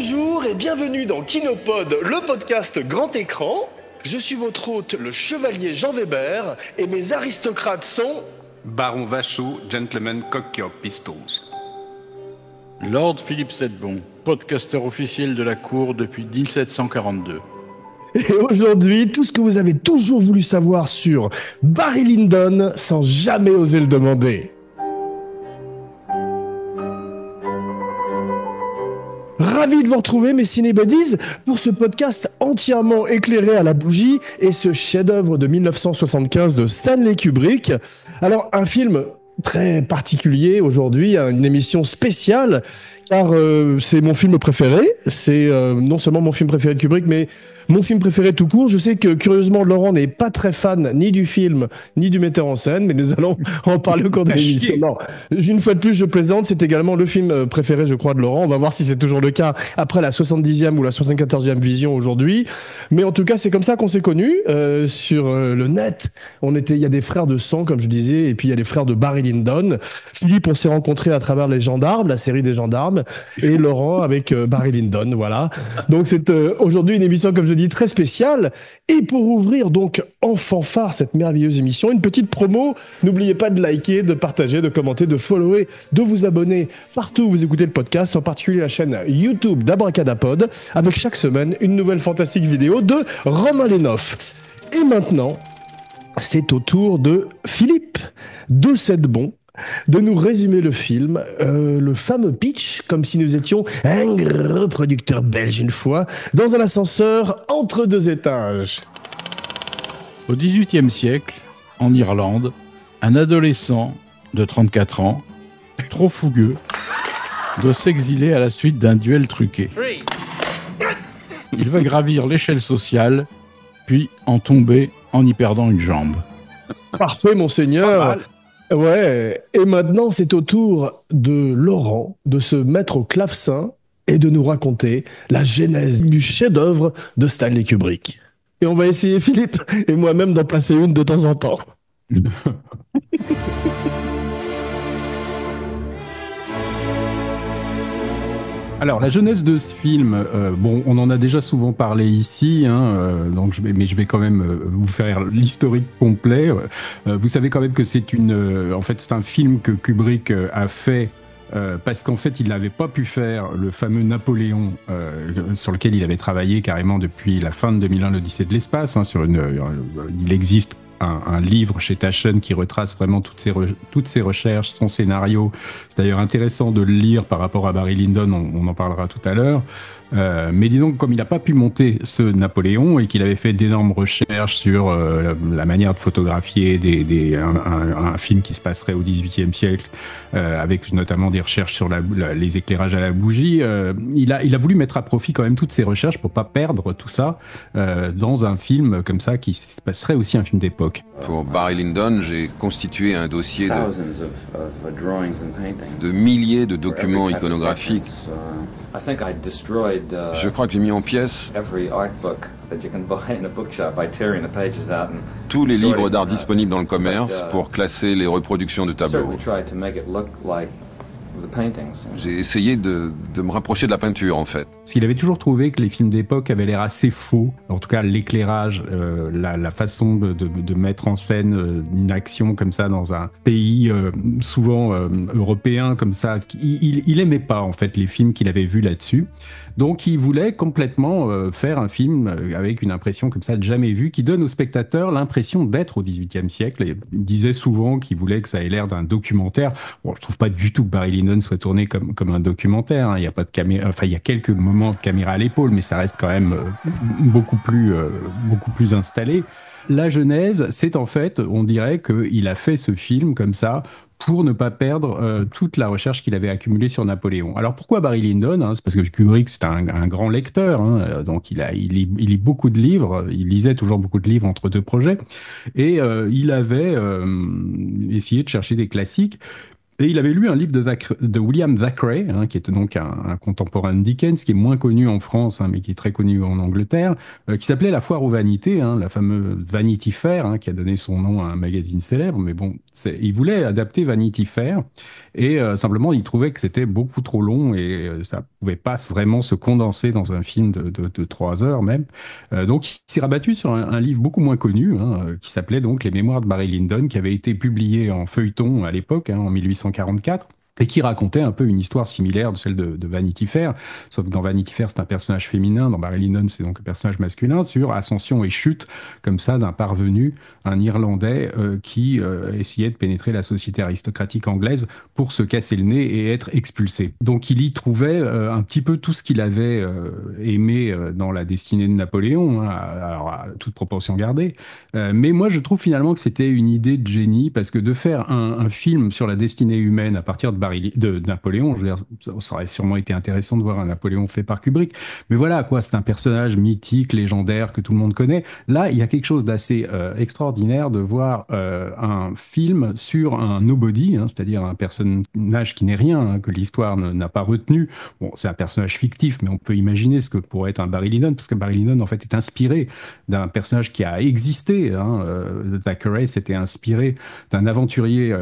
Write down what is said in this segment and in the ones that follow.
Bonjour et bienvenue dans Kinopod, le podcast grand écran. Je suis votre hôte, le chevalier Jean Weber, et mes aristocrates sont... Baron Vachot, Gentleman Cockyock Pistols. Lord Philippe Sedbon, podcasteur officiel de la cour depuis 1742. Et aujourd'hui, tout ce que vous avez toujours voulu savoir sur Barry Lyndon sans jamais oser le demander. Ravi de vous retrouver, mes cinébuddies, pour ce podcast entièrement éclairé à la bougie et ce chef-d'œuvre de 1975 de Stanley Kubrick. Alors, un film très particulier aujourd'hui, une émission spéciale, car c'est mon film préféré. C'est non seulement mon film préféré de Kubrick, mais mon film préféré tout court. Je sais que, curieusement, Laurent n'est pas très fan ni du film, ni du metteur en scène, mais nous allons en parler au cours de l'émission. Non, une fois de plus, je plaisante, c'est également le film préféré, je crois, de Laurent. On va voir si c'est toujours le cas après la 70e ou la 74e vision aujourd'hui. Mais en tout cas, c'est comme ça qu'on s'est connus sur le net. Il y a des frères de sang, comme je disais, et puis il y a les frères de Barry Lyndon. Philippe, on s'est rencontrés à travers Les Gendarmes, la série des Gendarmes, et Laurent avec Barry Lyndon, voilà. Donc c'est aujourd'hui une émission, comme je dis, très spéciale. Et pour ouvrir donc en fanfare cette merveilleuse émission, une petite promo. N'oubliez pas de liker, de partager, de commenter, de follower, de vous abonner partout où vous écoutez le podcast, en particulier la chaîne YouTube d'Abracadapod, avec chaque semaine une nouvelle fantastique vidéo de Romain Lénoff. Et maintenant, c'est au tour de Philippe de Sedbon de nous résumer le film, le fameux pitch, comme si nous étions un gros producteur belge une fois, dans un ascenseur entre deux étages. Au XVIIIe siècle, en Irlande, un adolescent de 34 ans, trop fougueux, doit s'exiler à la suite d'un duel truqué. Il va gravir l'échelle sociale, puis en tomber en y perdant une jambe. Parfait, monseigneur. Ouais, et maintenant c'est au tour de Laurent de se mettre au clavecin et de nous raconter la genèse du chef-d'œuvre de Stanley Kubrick. Et on va essayer, Philippe et moi-même, d'en placer une de temps en temps. Alors, la jeunesse de ce film, on en a déjà souvent parlé ici, donc je vais quand même vous faire l'historique complet. Vous savez quand même que c'est un film que Kubrick a fait parce qu'en fait, il n'avait pas pu faire le fameux Napoléon sur lequel il avait travaillé carrément depuis la fin de 2001, l'Odyssée de l'espace. Il existe un livre chez Taschen qui retrace vraiment toutes ses recherches, son scénario. C'est d'ailleurs intéressant de le lire par rapport à Barry Lyndon, on en parlera tout à l'heure. Mais dis donc, comme il n'a pas pu monter ce Napoléon et qu'il avait fait d'énormes recherches sur la manière de photographier un film qui se passerait au XVIIIe siècle, avec notamment des recherches sur les éclairages à la bougie, il a voulu mettre à profit quand même toutes ses recherches pour pas perdre tout ça dans un film comme ça qui se passerait aussi un film d'époque. Pour Barry Lyndon, j'ai constitué un dossier de milliers de documents iconographiques. Je crois que j'ai mis en pièces tous les livres d'art disponibles dans le commerce pour classer les reproductions de tableaux. J'ai essayé de me rapprocher de la peinture, en fait. Parce qu'il avait toujours trouvé que les films d'époque avaient l'air assez faux. En tout cas, l'éclairage, la façon de mettre en scène une action comme ça dans un pays souvent européen comme ça. Il aimait pas, en fait, les films qu'il avait vus là-dessus. Donc, il voulait complètement faire un film avec une impression comme ça de jamais vu, qui donne au spectateur l'impression d'être au XVIIIe siècle. Et il disait souvent qu'il voulait que ça ait l'air d'un documentaire. Bon, je trouve pas du tout que Barry Lyndon soit tourné comme un documentaire. Il y a pas de caméra, enfin, il y a quelques moments de caméra à l'épaule, mais ça reste quand même beaucoup plus installé. La genèse, c'est en fait, on dirait qu'il a fait ce film comme ça pour ne pas perdre toute la recherche qu'il avait accumulée sur Napoléon. Alors pourquoi Barry Lyndon, c'est parce que Kubrick, c'est un grand lecteur, donc il lit beaucoup de livres, il lisait toujours beaucoup de livres entre deux projets, et il avait essayé de chercher des classiques. Et il avait lu un livre de William Thackeray, hein, qui était donc un contemporain de Dickens, qui est moins connu en France, hein, mais qui est très connu en Angleterre, qui s'appelait La Foire aux Vanités, hein, la fameuse Vanity Fair, hein, qui a donné son nom à un magazine célèbre. Mais bon, il voulait adapter Vanity Fair, et simplement, il trouvait que c'était beaucoup trop long et ça pouvait pas vraiment se condenser dans un film de 3 heures même. Donc, il s'est rabattu sur un livre beaucoup moins connu, hein, qui s'appelait donc Les Mémoires de Barry Lyndon, qui avait été publié en feuilleton à l'époque, hein, en 1844. Et qui racontait un peu une histoire similaire de celle de Vanity Fair, sauf que dans Vanity Fair, c'est un personnage féminin, dans Barry Lyndon, c'est donc un personnage masculin, sur ascension et chute, comme ça, d'un parvenu, un Irlandais qui essayait de pénétrer la société aristocratique anglaise pour se casser le nez et être expulsé. Donc il y trouvait un petit peu tout ce qu'il avait aimé dans La Destinée de Napoléon, hein, alors à toute proportion gardée. Mais moi, je trouve finalement que c'était une idée de génie, parce que de faire un film sur la destinée humaine à partir de Napoléon, je veux dire, ça aurait sûrement été intéressant de voir un Napoléon fait par Kubrick, mais voilà quoi, c'est un personnage mythique, légendaire, que tout le monde connaît. Là, il y a quelque chose d'assez extraordinaire de voir un film sur un nobody, hein, c'est-à-dire un personnage qui n'est rien, hein, que l'histoire n'a pas retenu. Bon, c'est un personnage fictif, mais on peut imaginer ce que pourrait être un Barry Lyndon, parce que Barry Lyndon, en fait, est inspiré d'un personnage qui a existé. Hein, Thackeray s'était inspiré d'un aventurier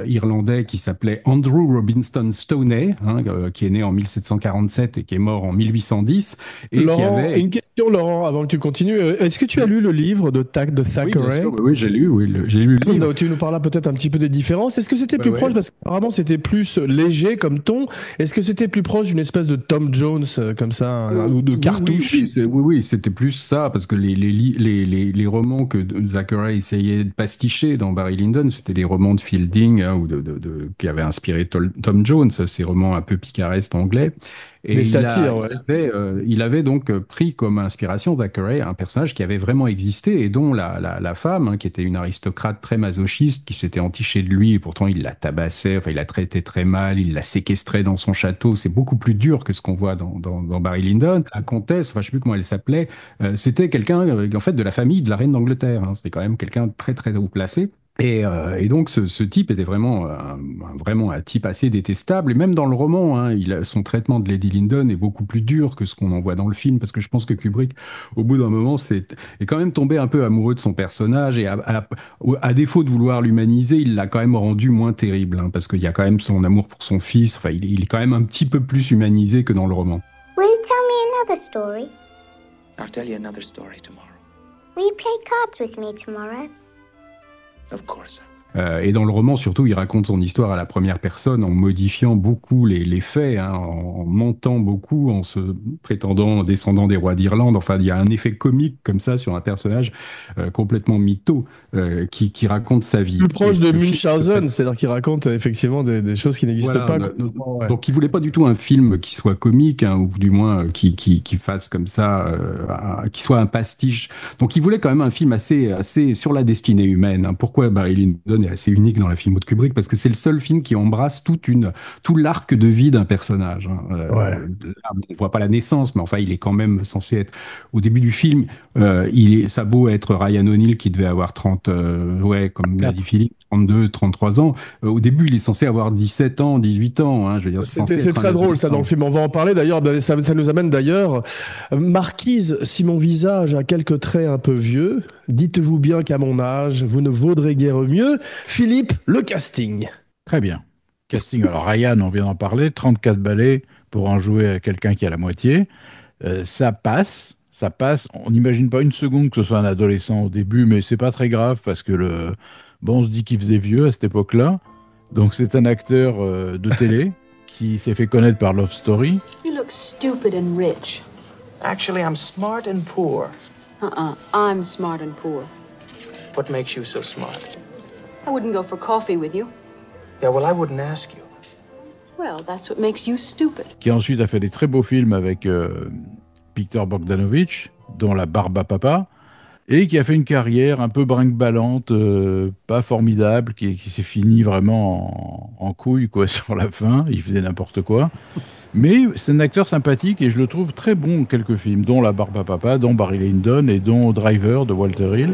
irlandais qui s'appelait Andrew Robinson Stoney, hein, qui est né en 1747 et qui est mort en 1810. Et Laurent, qui avait... une question, Laurent, avant que tu continues. Est-ce que tu as lu le livre de Thackeray? Oui, bien sûr, oui, j'ai lu le livre. Donc, tu nous parles peut-être un petit peu des différences. Est-ce que c'était plus proche, parce qu'apparemment c'était plus léger comme ton, est-ce que c'était plus proche d'une espèce de Tom Jones, comme ça, ou de cartouche? Oui, c'était plus ça, parce que les romans que Thackeray essayait de pasticher dans Barry Lyndon, c'était les romans de Fielding, hein, ou qui avaient inspiré Tom Jones, ces romans un peu picaresques anglais. Et des satires, il avait donc pris comme inspiration Thackeray un personnage qui avait vraiment existé et dont la femme, hein, qui était une aristocrate très masochiste, qui s'était entichée de lui, et pourtant il la tabassait, enfin il la traitait très mal, il la séquestrait dans son château. C'est beaucoup plus dur que ce qu'on voit dans Barry Lyndon. La comtesse, enfin je sais plus comment elle s'appelait, c'était quelqu'un en fait de la famille de la reine d'Angleterre. Hein. C'était quand même quelqu'un de très très haut placé. Et donc ce type était vraiment un type assez détestable. Et même dans le roman, hein, son traitement de Lady Lyndon est beaucoup plus dur que ce qu'on en voit dans le film, parce que je pense que Kubrick, au bout d'un moment, est quand même tombé un peu amoureux de son personnage, et à défaut de vouloir l'humaniser, il l'a quand même rendu moins terrible, hein, parce qu'il y a quand même son amour pour son fils. Enfin, il est quand même un petit peu plus humanisé que dans le roman. Will you tell me another story? I'll tell you another story tomorrow. Will you play cards with me tomorrow? Of course. Et dans le roman, surtout, il raconte son histoire à la première personne en modifiant beaucoup les faits, hein, en mentant beaucoup, en se prétendant descendant des rois d'Irlande. Enfin, il y a un effet comique comme ça sur un personnage complètement mytho qui raconte sa vie. Plus proche de Munchausen, c'est-à-dire qu'il raconte effectivement des choses qui n'existent pas. Donc, il voulait pas du tout un film qui soit comique, hein, ou du moins qui fasse comme ça, qui soit un pastiche. Donc, il voulait quand même un film assez sur la destinée humaine. Hein. Pourquoi Barry Lyndon est assez unique dans la filmo de Kubrick, parce que c'est le seul film qui embrasse tout l'arc de vie d'un personnage. Hein. On voit pas la naissance, mais enfin, il est quand même censé être au début du film. Ça a beau être Ryan O'Neal qui devait avoir 30, comme l'a dit Philippe, 32, 33 ans. Au début, il est censé avoir 17 ans, 18 ans. Hein, je veux dire, c'est très drôle ça dans le film. On va en parler d'ailleurs. Ça nous amène d'ailleurs. Marquise, si mon visage a quelques traits un peu vieux, dites-vous bien qu'à mon âge, vous ne vaudrez guère mieux. Philippe, le casting. Très bien. Casting, alors Ryan, on vient d'en parler, 34 ballets pour en jouer à quelqu'un qui a la moitié. Ça passe. On n'imagine pas une seconde que ce soit un adolescent au début, mais c'est pas très grave parce que on se dit qu'il faisait vieux à cette époque-là. Donc c'est un acteur de télé qui s'est fait connaître par Love Story. You look stupid and rich. Actually, I'm smart and poor. I'm smart and poor. What makes you so smart? I wouldn't go for coffee with you. Yeah, well, I wouldn't ask you. Well, that's what makes you stupid. Qui ensuite a fait des très beaux films avec Peter Bogdanovich, dont La Barbe à Papa, et qui a fait une carrière un peu brinque-ballante, pas formidable, qui s'est finie vraiment en couille quoi, sur la fin. Il faisait n'importe quoi. Mais c'est un acteur sympathique et je le trouve très bon dans quelques films, dont La Barbe à Papa, dont Barry Lyndon et dont Driver de Walter Hill.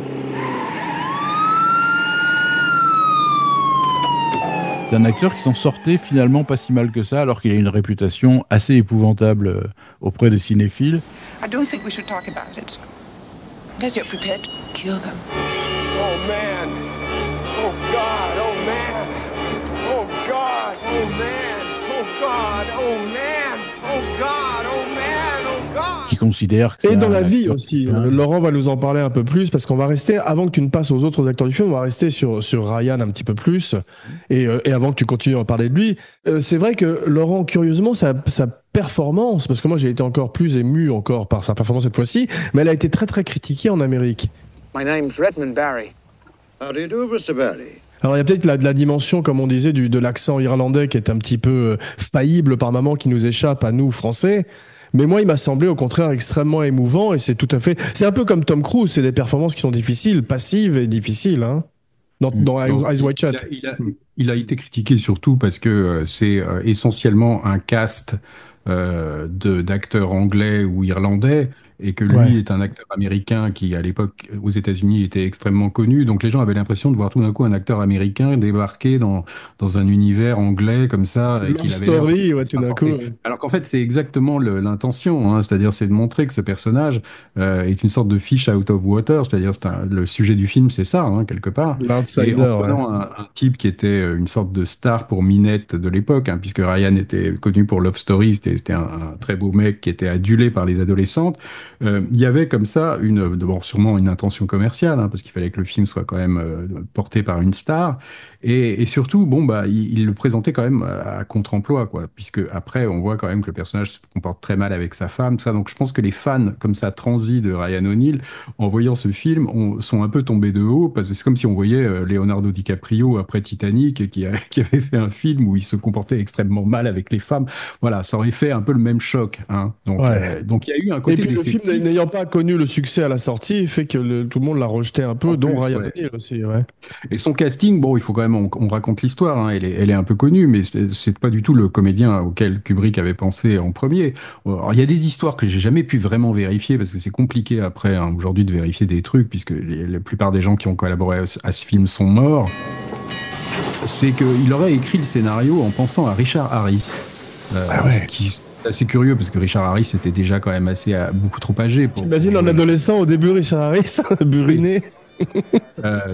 C'est un acteur qui s'en sortait finalement pas si mal que ça, alors qu'il a une réputation assez épouvantable auprès des cinéphiles. I don't think we should talk about it. Unless you're prepared to kill them. Oh man! Oh God! Oh man! Oh God! Oh man! Oh God! Oh man! Oh God! Oh man! Oh God! Qui considère que Et c'est dans un la vie acteur- aussi. Hein. Laurent va nous en parler un peu plus parce qu'on va rester, avant que tu ne passes aux autres acteurs du film, on va rester sur Ryan un petit peu plus. Et avant que tu continues à parler de lui, c'est vrai que Laurent, curieusement, sa performance, parce que moi j'ai été encore plus ému encore par sa performance cette fois-ci, mais elle a été très très critiquée en Amérique. My name's Redmond Barry. How do you do, Mr. Barry? Alors il y a peut-être de la dimension, comme on disait, de l'accent irlandais qui est un petit peu faillible par moments, qui nous échappe à nous Français. Mais moi, il m'a semblé au contraire extrêmement émouvant et c'est tout à fait. C'est un peu comme Tom Cruise, c'est des performances qui sont difficiles, passives et difficiles, hein. Dans Eyes Wide Shut. Il a été critiqué surtout parce que c'est essentiellement un cast d'acteurs anglais ou irlandais et que lui est un acteur américain qui, à l'époque, aux États-Unis, était extrêmement connu. Donc les gens avaient l'impression de voir tout d'un coup un acteur américain débarquer dans un univers anglais comme ça. Et qu'il avait Story, ouais, tout d'un coup. Alors qu'en fait, c'est exactement l'intention, hein, c'est-à-dire c'est de montrer que ce personnage est une sorte de fish out of water, c'est-à-dire le sujet du film, c'est ça, hein, quelque part. L'outsider, et en prenant un type qui était une sorte de star pour minette de l'époque, hein, puisque Ryan était connu pour Love Story, c'était un très beau mec qui était adulé par les adolescentes. Il y avait comme ça sûrement une intention commerciale, hein, parce qu'il fallait que le film soit quand même porté par une star, et surtout, il le présentait quand même à contre-emploi, quoi, puisque après, on voit quand même que le personnage se comporte très mal avec sa femme, tout ça. Donc, je pense que les fans comme ça transis de Ryan O'Neal, en voyant ce film, sont un peu tombés de haut, parce que c'est comme si on voyait Leonardo DiCaprio après Titanic, qui avait fait un film où il se comportait extrêmement mal avec les femmes. Voilà, ça aurait fait un peu le même choc, hein. Donc il y a eu un côté et puis le déceptif. film n'ayant pas connu le succès à la sortie, fait que tout le monde l'a rejeté un peu, dont Ryan O'Neal aussi. Ouais. Et son casting, il faut quand même, on raconte l'histoire, hein, elle est un peu connue, mais c'est pas du tout le comédien auquel Kubrick avait pensé en premier. Alors, il y a des histoires que j'ai jamais pu vraiment vérifier, parce que c'est compliqué après, hein, aujourd'hui, de vérifier des trucs, puisque la plupart des gens qui ont collaboré à ce film sont morts. C'est qu'il aurait écrit le scénario en pensant à Richard Harris. Ce qui est assez curieux, parce que Richard Harris était déjà quand même beaucoup trop âgé. T'imagines un adolescent au début, Richard Harris, buriné.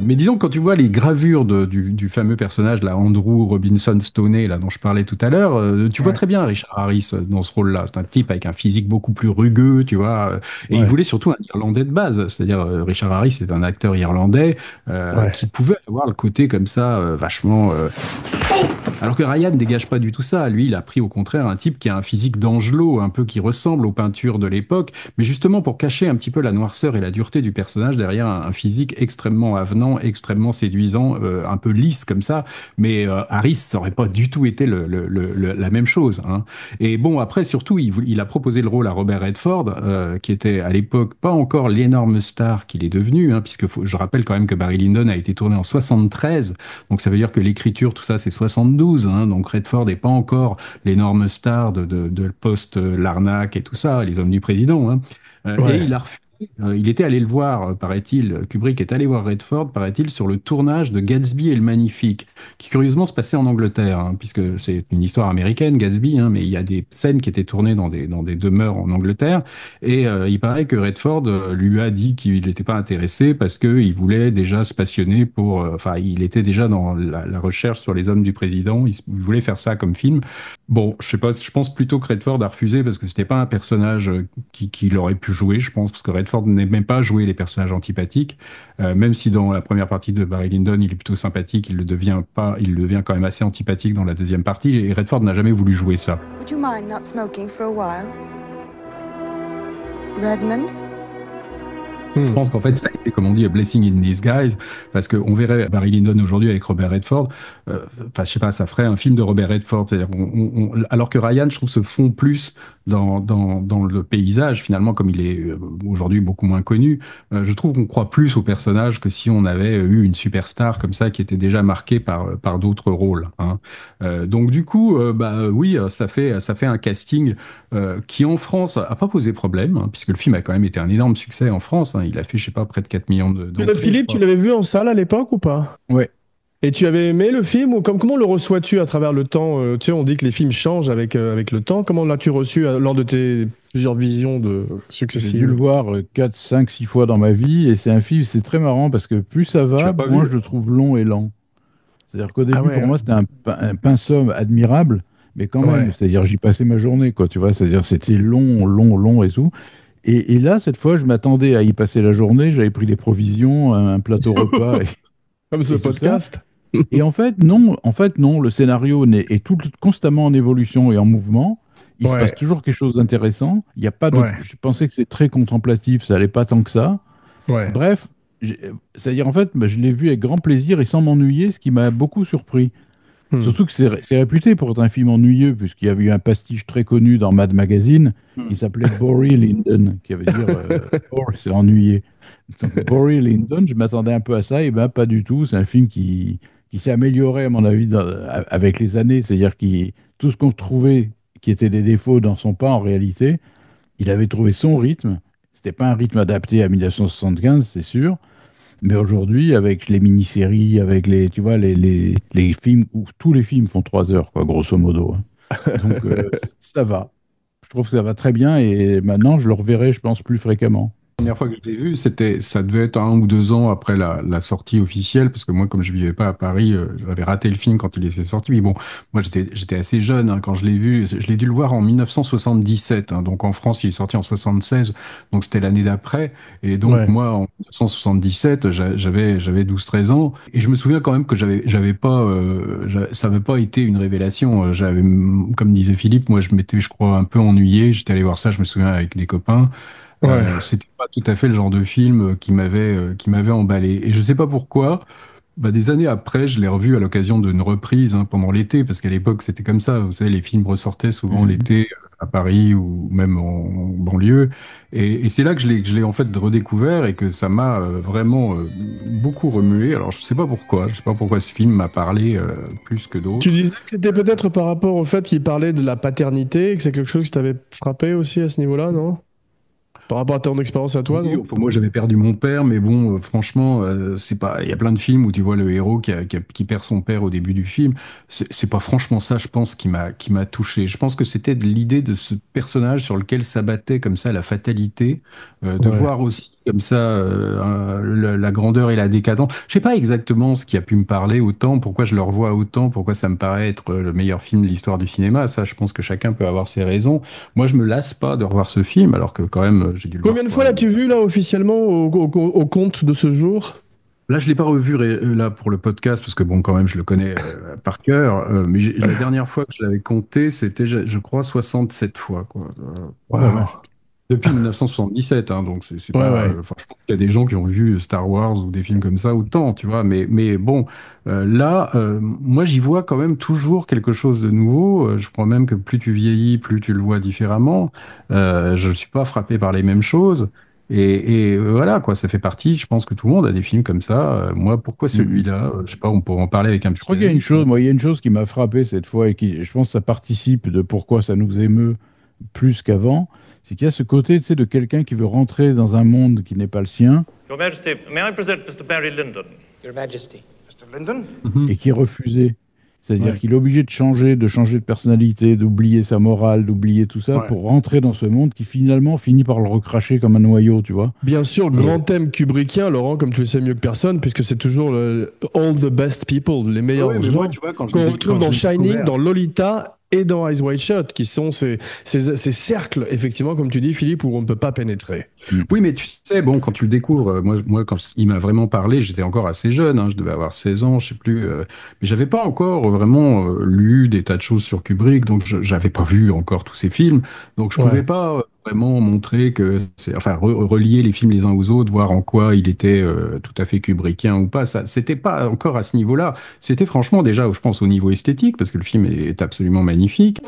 Mais disons, quand tu vois les gravures du fameux personnage, là, Andrew Robinson Stoney, là, dont je parlais tout à l'heure, tu vois très bien Richard Harris dans ce rôle-là. C'est un type avec un physique beaucoup plus rugueux, tu vois. Et il voulait surtout un Irlandais de base. C'est-à-dire, Richard Harris est un acteur irlandais qui pouvait avoir le côté comme ça, vachement... Alors que Ryan ne dégage pas du tout ça. Lui, il a pris au contraire un type qui a un physique d'Angelo, un peu qui ressemble aux peintures de l'époque, mais justement pour cacher un petit peu la noirceur et la dureté du personnage derrière un physique extrêmement avenant, extrêmement séduisant, un peu lisse comme ça. Mais Harris, ça aurait pas du tout été la même chose, hein. Et bon, après, surtout, il a proposé le rôle à Robert Redford, qui était à l'époque pas encore l'énorme star qu'il est devenu, hein, puisque je rappelle quand même que Barry Lyndon a été tourné en 73, donc ça veut dire que l'écriture, tout ça, c'est 72. Hein, donc Redford n'est pas encore l'énorme star de post-Larnac et tout ça, les hommes du président, hein. Et il a refusé. Il était allé le voir, paraît-il, Kubrick est allé voir Redford, paraît-il, sur le tournage de Gatsby et le Magnifique, qui curieusement se passait en Angleterre, hein, puisque c'est une histoire américaine, Gatsby, hein, mais il y a des scènes qui étaient tournées dans des demeures en Angleterre, et il paraît que Redford lui a dit qu'il n'était pas intéressé parce qu'il voulait déjà se passionner il était déjà dans la recherche sur les hommes du président, il voulait faire ça comme film. Bon, je sais pas, je pense plutôt que Redford a refusé parce que c'était pas un personnage qu'il aurait pu jouer, je pense, parce que Redford n'aimait pas jouer les personnages antipathiques, même si dans la première partie de Barry Lyndon, il est plutôt sympathique, il le devient quand même assez antipathique dans la deuxième partie, et Redford n'a jamais voulu jouer ça. Would you mind not smoking for a while? Redmond? Je pense qu'en fait, ça a été, comme on dit, a blessing in disguise, parce qu'on verrait Barry Lyndon aujourd'hui avec Robert Redford, je sais pas, ça ferait un film de Robert Redford, c'est-à-dire alors que Ryan, je trouve, se fond plus dans le paysage, finalement, comme il est aujourd'hui beaucoup moins connu. Je trouve qu'on croit plus au personnage que si on avait eu une superstar comme ça, qui était déjà marquée par d'autres rôles, hein. Donc du coup, oui, ça fait un casting qui, en France, a pas posé problème, hein, puisque le film a quand même été un énorme succès en France, hein. Il a fait, je sais pas, près de 4 millions d'entrées. Philippe, tu l'avais vu en salle à l'époque ou pas? Ouais. Et tu avais aimé le film ou comment le reçois-tu à travers le temps? Tu sais, on dit que les films changent avec le temps. Comment l'as-tu reçu lors de tes plusieurs visions J'ai successives? dû le voir 4, 5, 6 fois dans ma vie, et c'est un film, c'est très marrant parce que plus ça Tu l'as va, pas moins vu? je le trouve long et lent. C'est-à-dire qu'au Ah début, ouais, pour moi, c'était un pinceau admirable, mais quand même, ouais. c'est-à-dire j'y passais ma journée, quoi, tu vois, c'est-à-dire c'était long, long, long et tout. Et là, cette fois, je m'attendais à y passer la journée, j'avais pris des provisions, un plateau repas Comme ce et tout ça. podcast. Et en fait, non, le scénario est constamment en évolution et en mouvement. Il se passe Ouais, toujours quelque chose d'intéressant. Il y a pas de, ouais, je pensais que c'est très contemplatif, ça allait pas tant que ça. ouais. Bref, c'est-à-dire en fait, bah, je l'ai vu avec grand plaisir et sans m'ennuyer, ce qui m'a beaucoup surpris. Hmm. Surtout que c'est réputé pour être un film ennuyeux, puisqu'il y avait eu un pastiche très connu dans Mad Magazine qui s'appelait Bory Lyndon, qui veut dire bore, c'est ennuyé. Donc Bory Lyndon, je m'attendais un peu à ça, et ben pas du tout. C'est un film qui s'est amélioré, à mon avis, avec les années. C'est-à-dire que tout ce qu'on trouvait qui était des défauts dans son pas, en réalité, il avait trouvé son rythme. C'était pas un rythme adapté à 1975, c'est sûr. Mais aujourd'hui, avec les mini-séries, avec tu vois, les films, où tous les films font 3 heures, quoi, grosso modo, hein. Donc, ça va. Je trouve que ça va très bien et maintenant, je le reverrai, je pense, plus fréquemment. La première fois que je l'ai vu, ça devait être 1 ou 2 ans après la sortie officielle, parce que moi, comme je vivais pas à Paris, j'avais raté le film quand il était sorti. Mais bon, moi, j'étais assez jeune hein, quand je l'ai vu. Je l'ai dû le voir en 1977. Hein, donc en France, il est sorti en 76. Donc c'était l'année d'après. Et donc Ouais. moi, en 1977, j'avais 12, 13 ans. Et je me souviens quand même que j'avais pas, ça n'avait pas été une révélation. Comme disait Philippe, moi, je m'étais, je crois, un peu ennuyé. J'étais allé voir ça, je me souviens, avec des copains. Ouais. C'était pas tout à fait le genre de film qui m'avait emballé. Et je sais pas pourquoi. Bah, des années après, je l'ai revu à l'occasion d'une reprise hein, pendant l'été, parce qu'à l'époque c'était comme ça. Vous savez, les films ressortaient souvent Mhm. l'été à Paris ou même en banlieue. Et c'est là que je l'ai en fait redécouvert et que ça m'a vraiment beaucoup remué. Alors je sais pas pourquoi. Je sais pas pourquoi ce film m'a parlé plus que Tu d'autres. disais que c'était peut-être par rapport au fait qu'il parlait de la paternité, que c'est quelque chose qui t'avait frappé aussi à ce niveau-là, non? Par rapport à ton expérience à toi, Oui, non? enfin, moi j'avais perdu mon père, mais bon, franchement, c'est pas. Il y a plein de films où tu vois le héros qui perd son père au début du film. C'est pas franchement ça, je pense, qui m'a touché. Je pense que c'était de l'idée de ce personnage sur lequel s'abattait comme ça la fatalité, de Ouais. voir aussi comme ça la grandeur et la décadence. Je sais pas exactement ce qui a pu me parler autant, pourquoi je le revois autant, pourquoi ça me paraît être le meilleur film de l'histoire du cinéma. Ça, je pense que chacun peut avoir ses raisons. Moi, je me lasse pas de revoir ce film, alors que quand même, j'ai dû le voir Combien de fois quoi, l'as-tu vu là officiellement au compte de ce jour? là, je l'ai pas revu là pour le podcast parce que bon, quand même, je le connais par cœur. Mais la dernière fois que je l'avais compté, c'était, je crois, 67 fois, quoi. Oh la Waouh. vache. Depuis 1977, hein, donc c'est Ouais, pas. ouais. Enfin, je pense qu'il y a des gens qui ont vu Star Wars ou des films comme ça autant, tu vois. Mais bon, là, moi, j'y vois quand même toujours quelque chose de nouveau. Je crois même que plus tu vieillis, plus tu le vois différemment. Je ne suis pas frappé par les mêmes choses. Et voilà, quoi, ça fait partie. Je pense que tout le monde a des films comme ça. Moi, pourquoi Mhm. celui-là? Je sais pas, on pourrait en parler avec un Je crois qu'il y a une psychanalyste, chose, hein. moi, il y a une chose qui m'a frappé cette fois et qui, je pense, ça participe de pourquoi ça nous émeut plus qu'avant, c'est qu'il y a ce côté, tu sais, de quelqu'un qui veut rentrer dans un monde qui n'est pas le sien Your Majesty, may I present Mr. Barry Lyndon? Your Majesty. Mr. Lyndon? Mhm. et qui est refusé. C'est-à-dire Ouais. qu'il est obligé de changer de personnalité, d'oublier sa morale, d'oublier tout ça Ouais. pour rentrer dans ce monde qui finalement finit par le recracher comme un noyau, tu vois. Bien sûr, Et grand thème kubrickien, Laurent, comme tu le sais mieux que personne, puisque c'est toujours all the best people, les Ah meilleurs ouais, mais gens, moi, tu vois, qu'on retrouve dans Shining, découvert, dans Lolita et dans Eyes Wide Shut, qui sont ces cercles, effectivement, comme tu dis, Philippe, où on ne peut pas pénétrer. oui, mais tu sais, bon, quand tu le découvres, moi quand il m'a vraiment parlé, j'étais encore assez jeune, hein, je devais avoir 16 ans, je sais plus, mais j'avais pas encore vraiment lu des tas de choses sur Kubrick, donc j'avais pas vu encore tous ces films, donc je Ouais. pouvais pas vraiment montrer que, enfin, relier les films les uns aux autres, voir en quoi il était tout à fait kubrickien ou pas, ça, c'était pas encore à ce niveau-là, c'était franchement déjà, je pense, au niveau esthétique, parce que le film est absolument magnifique.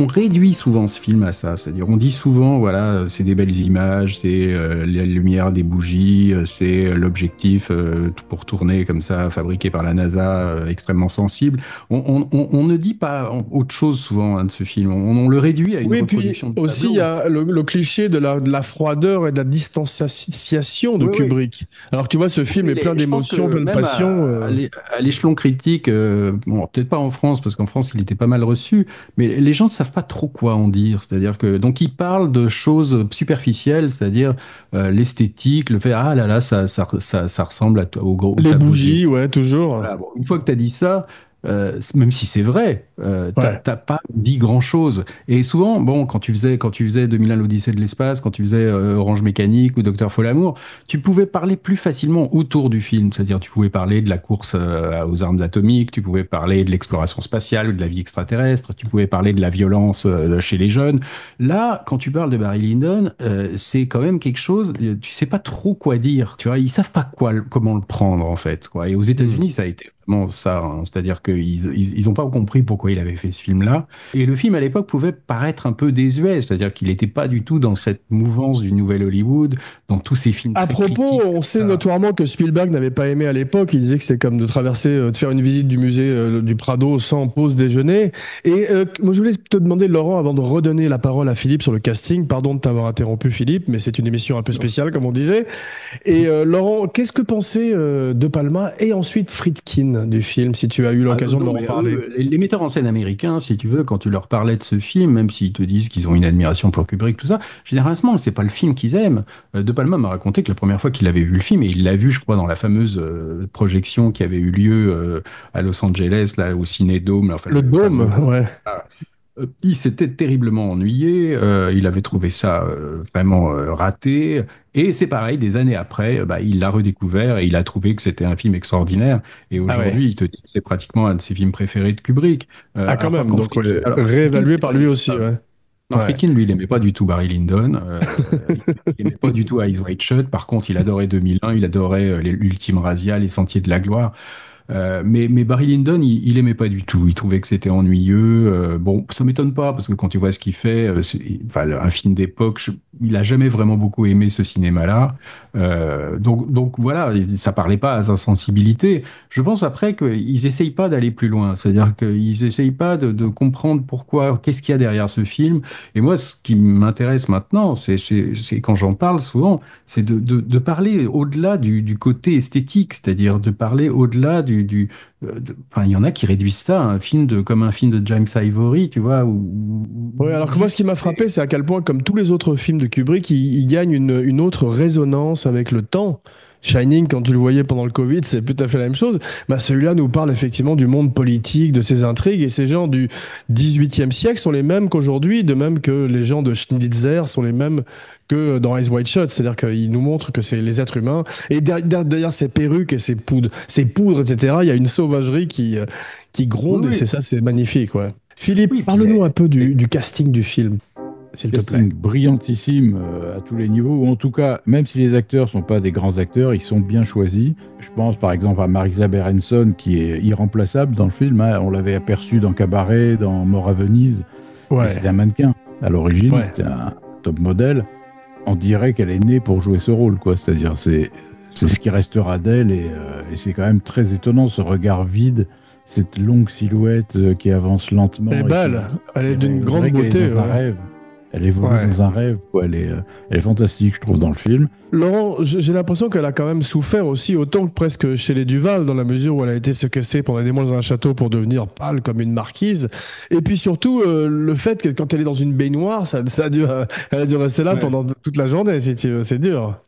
on réduit souvent ce film à ça. C'est-à-dire, on dit souvent, voilà, c'est des belles images, c'est la lumière des bougies, c'est l'objectif pour tourner comme ça, fabriqué par la NASA, extrêmement sensible. On ne dit pas autre chose souvent de ce film. On le réduit à une reproduction de tableau. Aussi, il y a le cliché de la froideur et de la distanciation de Kubrick. Alors que tu vois, ce film est plein d'émotions, plein de passion. À l'échelon critique, bon, peut-être pas en France, parce qu'en France, il était pas mal reçu, mais les gens ne savent pas trop quoi en dire. C'est-à-dire que, donc, ils parlent de choses superficielles, c'est-à-dire l'esthétique, le fait, ah là là, ça ressemble au gros. Les bougies, ouais, toujours. Voilà, bon, une fois que tu as dit ça, même si c'est vrai, t'as pas dit grand-chose. Et souvent, bon, quand tu faisais 2001 l'Odyssée de l'espace, quand tu faisais Orange Mécanique ou Docteur Folamour, tu pouvais parler plus facilement autour du film. C'est-à-dire, tu pouvais parler de la course aux armes atomiques, tu pouvais parler de l'exploration spatiale ou de la vie extraterrestre, tu pouvais parler de la violence chez les jeunes. Là, quand tu parles de Barry Lyndon, c'est quand même quelque chose, tu sais pas trop quoi dire. Tu vois, ils savent pas comment le prendre, en fait, quoi. Et aux États-Unis, ça a été vraiment ça, hein. C'est-à-dire qu'ils ont pas compris pourquoi il avait fait ce film-là. Et le film, à l'époque, pouvait paraître un peu désuet, c'est-à-dire qu'il n'était pas du tout dans cette mouvance du nouvel Hollywood, dans tous ces films à propos, critiques, on sait notoirement que Spielberg n'avait pas aimé à l'époque. Il disait que c'était comme de faire une visite du musée du Prado sans pause déjeuner. Et moi, je voulais te demander, Laurent, avant de redonner la parole à Philippe sur le casting, pardon de t'avoir interrompu, Philippe, mais c'est une émission un peu spéciale, comme on disait. Et Laurent, qu'est-ce que pensait De Palma et ensuite Friedkin du film, si tu as eu l'occasion de leur en parler? Les metteurs en scène américains, si tu veux, quand tu leur parlais de ce film, même s'ils te disent qu'ils ont une admiration pour Kubrick, tout ça, généralement, c'est pas le film qu'ils aiment. De Palma m'a raconté que la première fois qu'il avait vu le film, et il l'a vu, je crois, dans la fameuse projection qui avait eu lieu à Los Angeles, là, au Ciné-Dôme. Enfin, le Dôme, ouais. Il s'était terriblement ennuyé, il avait trouvé ça vraiment raté, et c'est pareil, des années après, il l'a redécouvert et il a trouvé que c'était un film extraordinaire, et aujourd'hui, il te dit que c'est pratiquement un de ses films préférés de Kubrick. Quand même, donc réévalué par lui aussi, ouais. Non, Friedkin, lui, il n'aimait pas du tout Barry Lyndon, il n'aimait pas du tout Eyes Wide Shut, par contre, il adorait 2001, il adorait l'Ultime Razia, Les Sentiers de la Gloire. Mais Barry Lyndon, il aimait pas du tout. Il trouvait que c'était ennuyeux. Bon, ça m'étonne pas parce que quand tu vois ce qu'il fait, un film d'époque, il a jamais vraiment beaucoup aimé ce cinéma-là. Donc voilà, ça parlait pas à sa sensibilité. Je pense après qu'ils essayent pas d'aller plus loin. C'est-à-dire qu'ils essayent pas de comprendre pourquoi, qu'est-ce qu'il y a derrière ce film. Et moi, ce qui m'intéresse maintenant, c'est quand j'en parle souvent, c'est de parler au-delà du côté esthétique, c'est-à-dire de parler au-delà il y en a qui réduisent ça à comme un film de James Ivory, tu vois. Ouais, alors que moi, ce qui m'a frappé, c'est à quel point, comme tous les autres films de Kubrick, il gagne une autre résonance avec le temps. Shining, quand tu le voyais pendant le Covid, c'est tout à fait la même chose. Celui-là nous parle effectivement du monde politique, de ses intrigues, et ces gens du XVIIIe siècle sont les mêmes qu'aujourd'hui, de même que les gens de Schnitzer sont les mêmes que dans Eyes Wide Shut. C'est-à-dire qu'il nous montre que c'est les êtres humains. Et derrière ces perruques et ces poudres, etc., il y a une sauvagerie qui gronde, et c'est magnifique, ouais. Philippe, parle-nous un peu du casting du film. S'il te plaît. Brillantissime à tous les niveaux, ou en tout cas, même si les acteurs sont pas des grands acteurs, ils sont bien choisis. Je pense par exemple à Marisa Berenson qui est irremplaçable dans le film, hein. On l'avait aperçu dans Cabaret, dans Mort à Venise. Ouais. C'était un mannequin. À l'origine, c'était un top modèle. On dirait qu'elle est née pour jouer ce rôle, quoi. C'est-à-dire, c'est ce qui restera d'elle, et c'est quand même très étonnant, ce regard vide, cette longue silhouette qui avance lentement. Elle est belle, elle est d'une grande beauté. Elle est dans un rêve. Elle évolue dans un rêve, quoi. Elle est fantastique, je trouve, dans le film. Laurent, j'ai l'impression qu'elle a quand même souffert aussi, autant que presque chez les Duval, dans la mesure où elle a été séquestrée pendant des mois dans un château pour devenir pâle comme une marquise. Et puis surtout, le fait que quand elle est dans une baignoire, elle a dû rester là pendant toute la journée, c'est dur.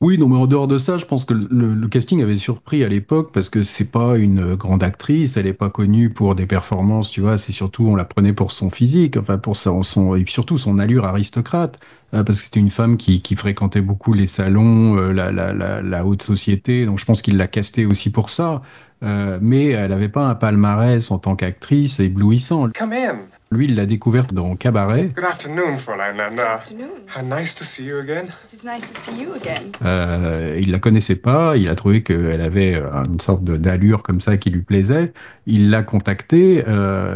Oui, non, mais en dehors de ça, je pense que le casting avait surpris à l'époque parce que c'est pas une grande actrice, elle est pas connue pour des performances, tu vois, c'est surtout, on la prenait pour son physique, enfin pour et surtout son allure aristocrate, parce que c'était une femme qui fréquentait beaucoup les salons, la haute société, donc je pense qu'il l'a castée aussi pour ça, mais elle avait pas un palmarès en tant qu'actrice éblouissant. Come in. Lui, il l'a découverte dans Cabaret. Good afternoon, Fräulein, and how nice to see you again. It's nice to see you again. Il la connaissait pas, il a trouvé qu'elle avait une sorte d'allure comme ça qui lui plaisait. Il l'a contactée,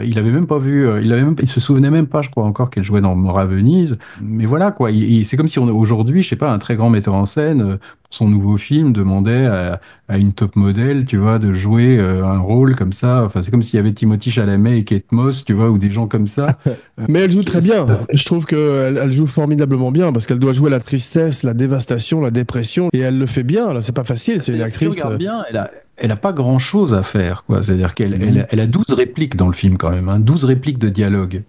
il avait même pas vu, il se souvenait même pas, je crois encore qu'elle jouait dans Mort à Venise. Mais voilà quoi, c'est comme si aujourd'hui, je sais pas, un très grand metteur en scène pour son nouveau film demandait à une top modèle, tu vois, de jouer un rôle comme ça. Enfin, c'est comme s'il y avait Timothée Chalamet et Kate Moss, tu vois, ou des gens comme ça. Mais elle joue très bien. Je trouve qu'elle joue formidablement bien parce qu'elle doit jouer la tristesse, la dévastation, la dépression et elle le fait bien. Là, c'est pas facile. C'est une actrice. Si tu regardes bien, elle a pas grand chose à faire, quoi. C'est-à-dire elle a 12 répliques dans le film quand même, hein, 12 répliques de dialogue.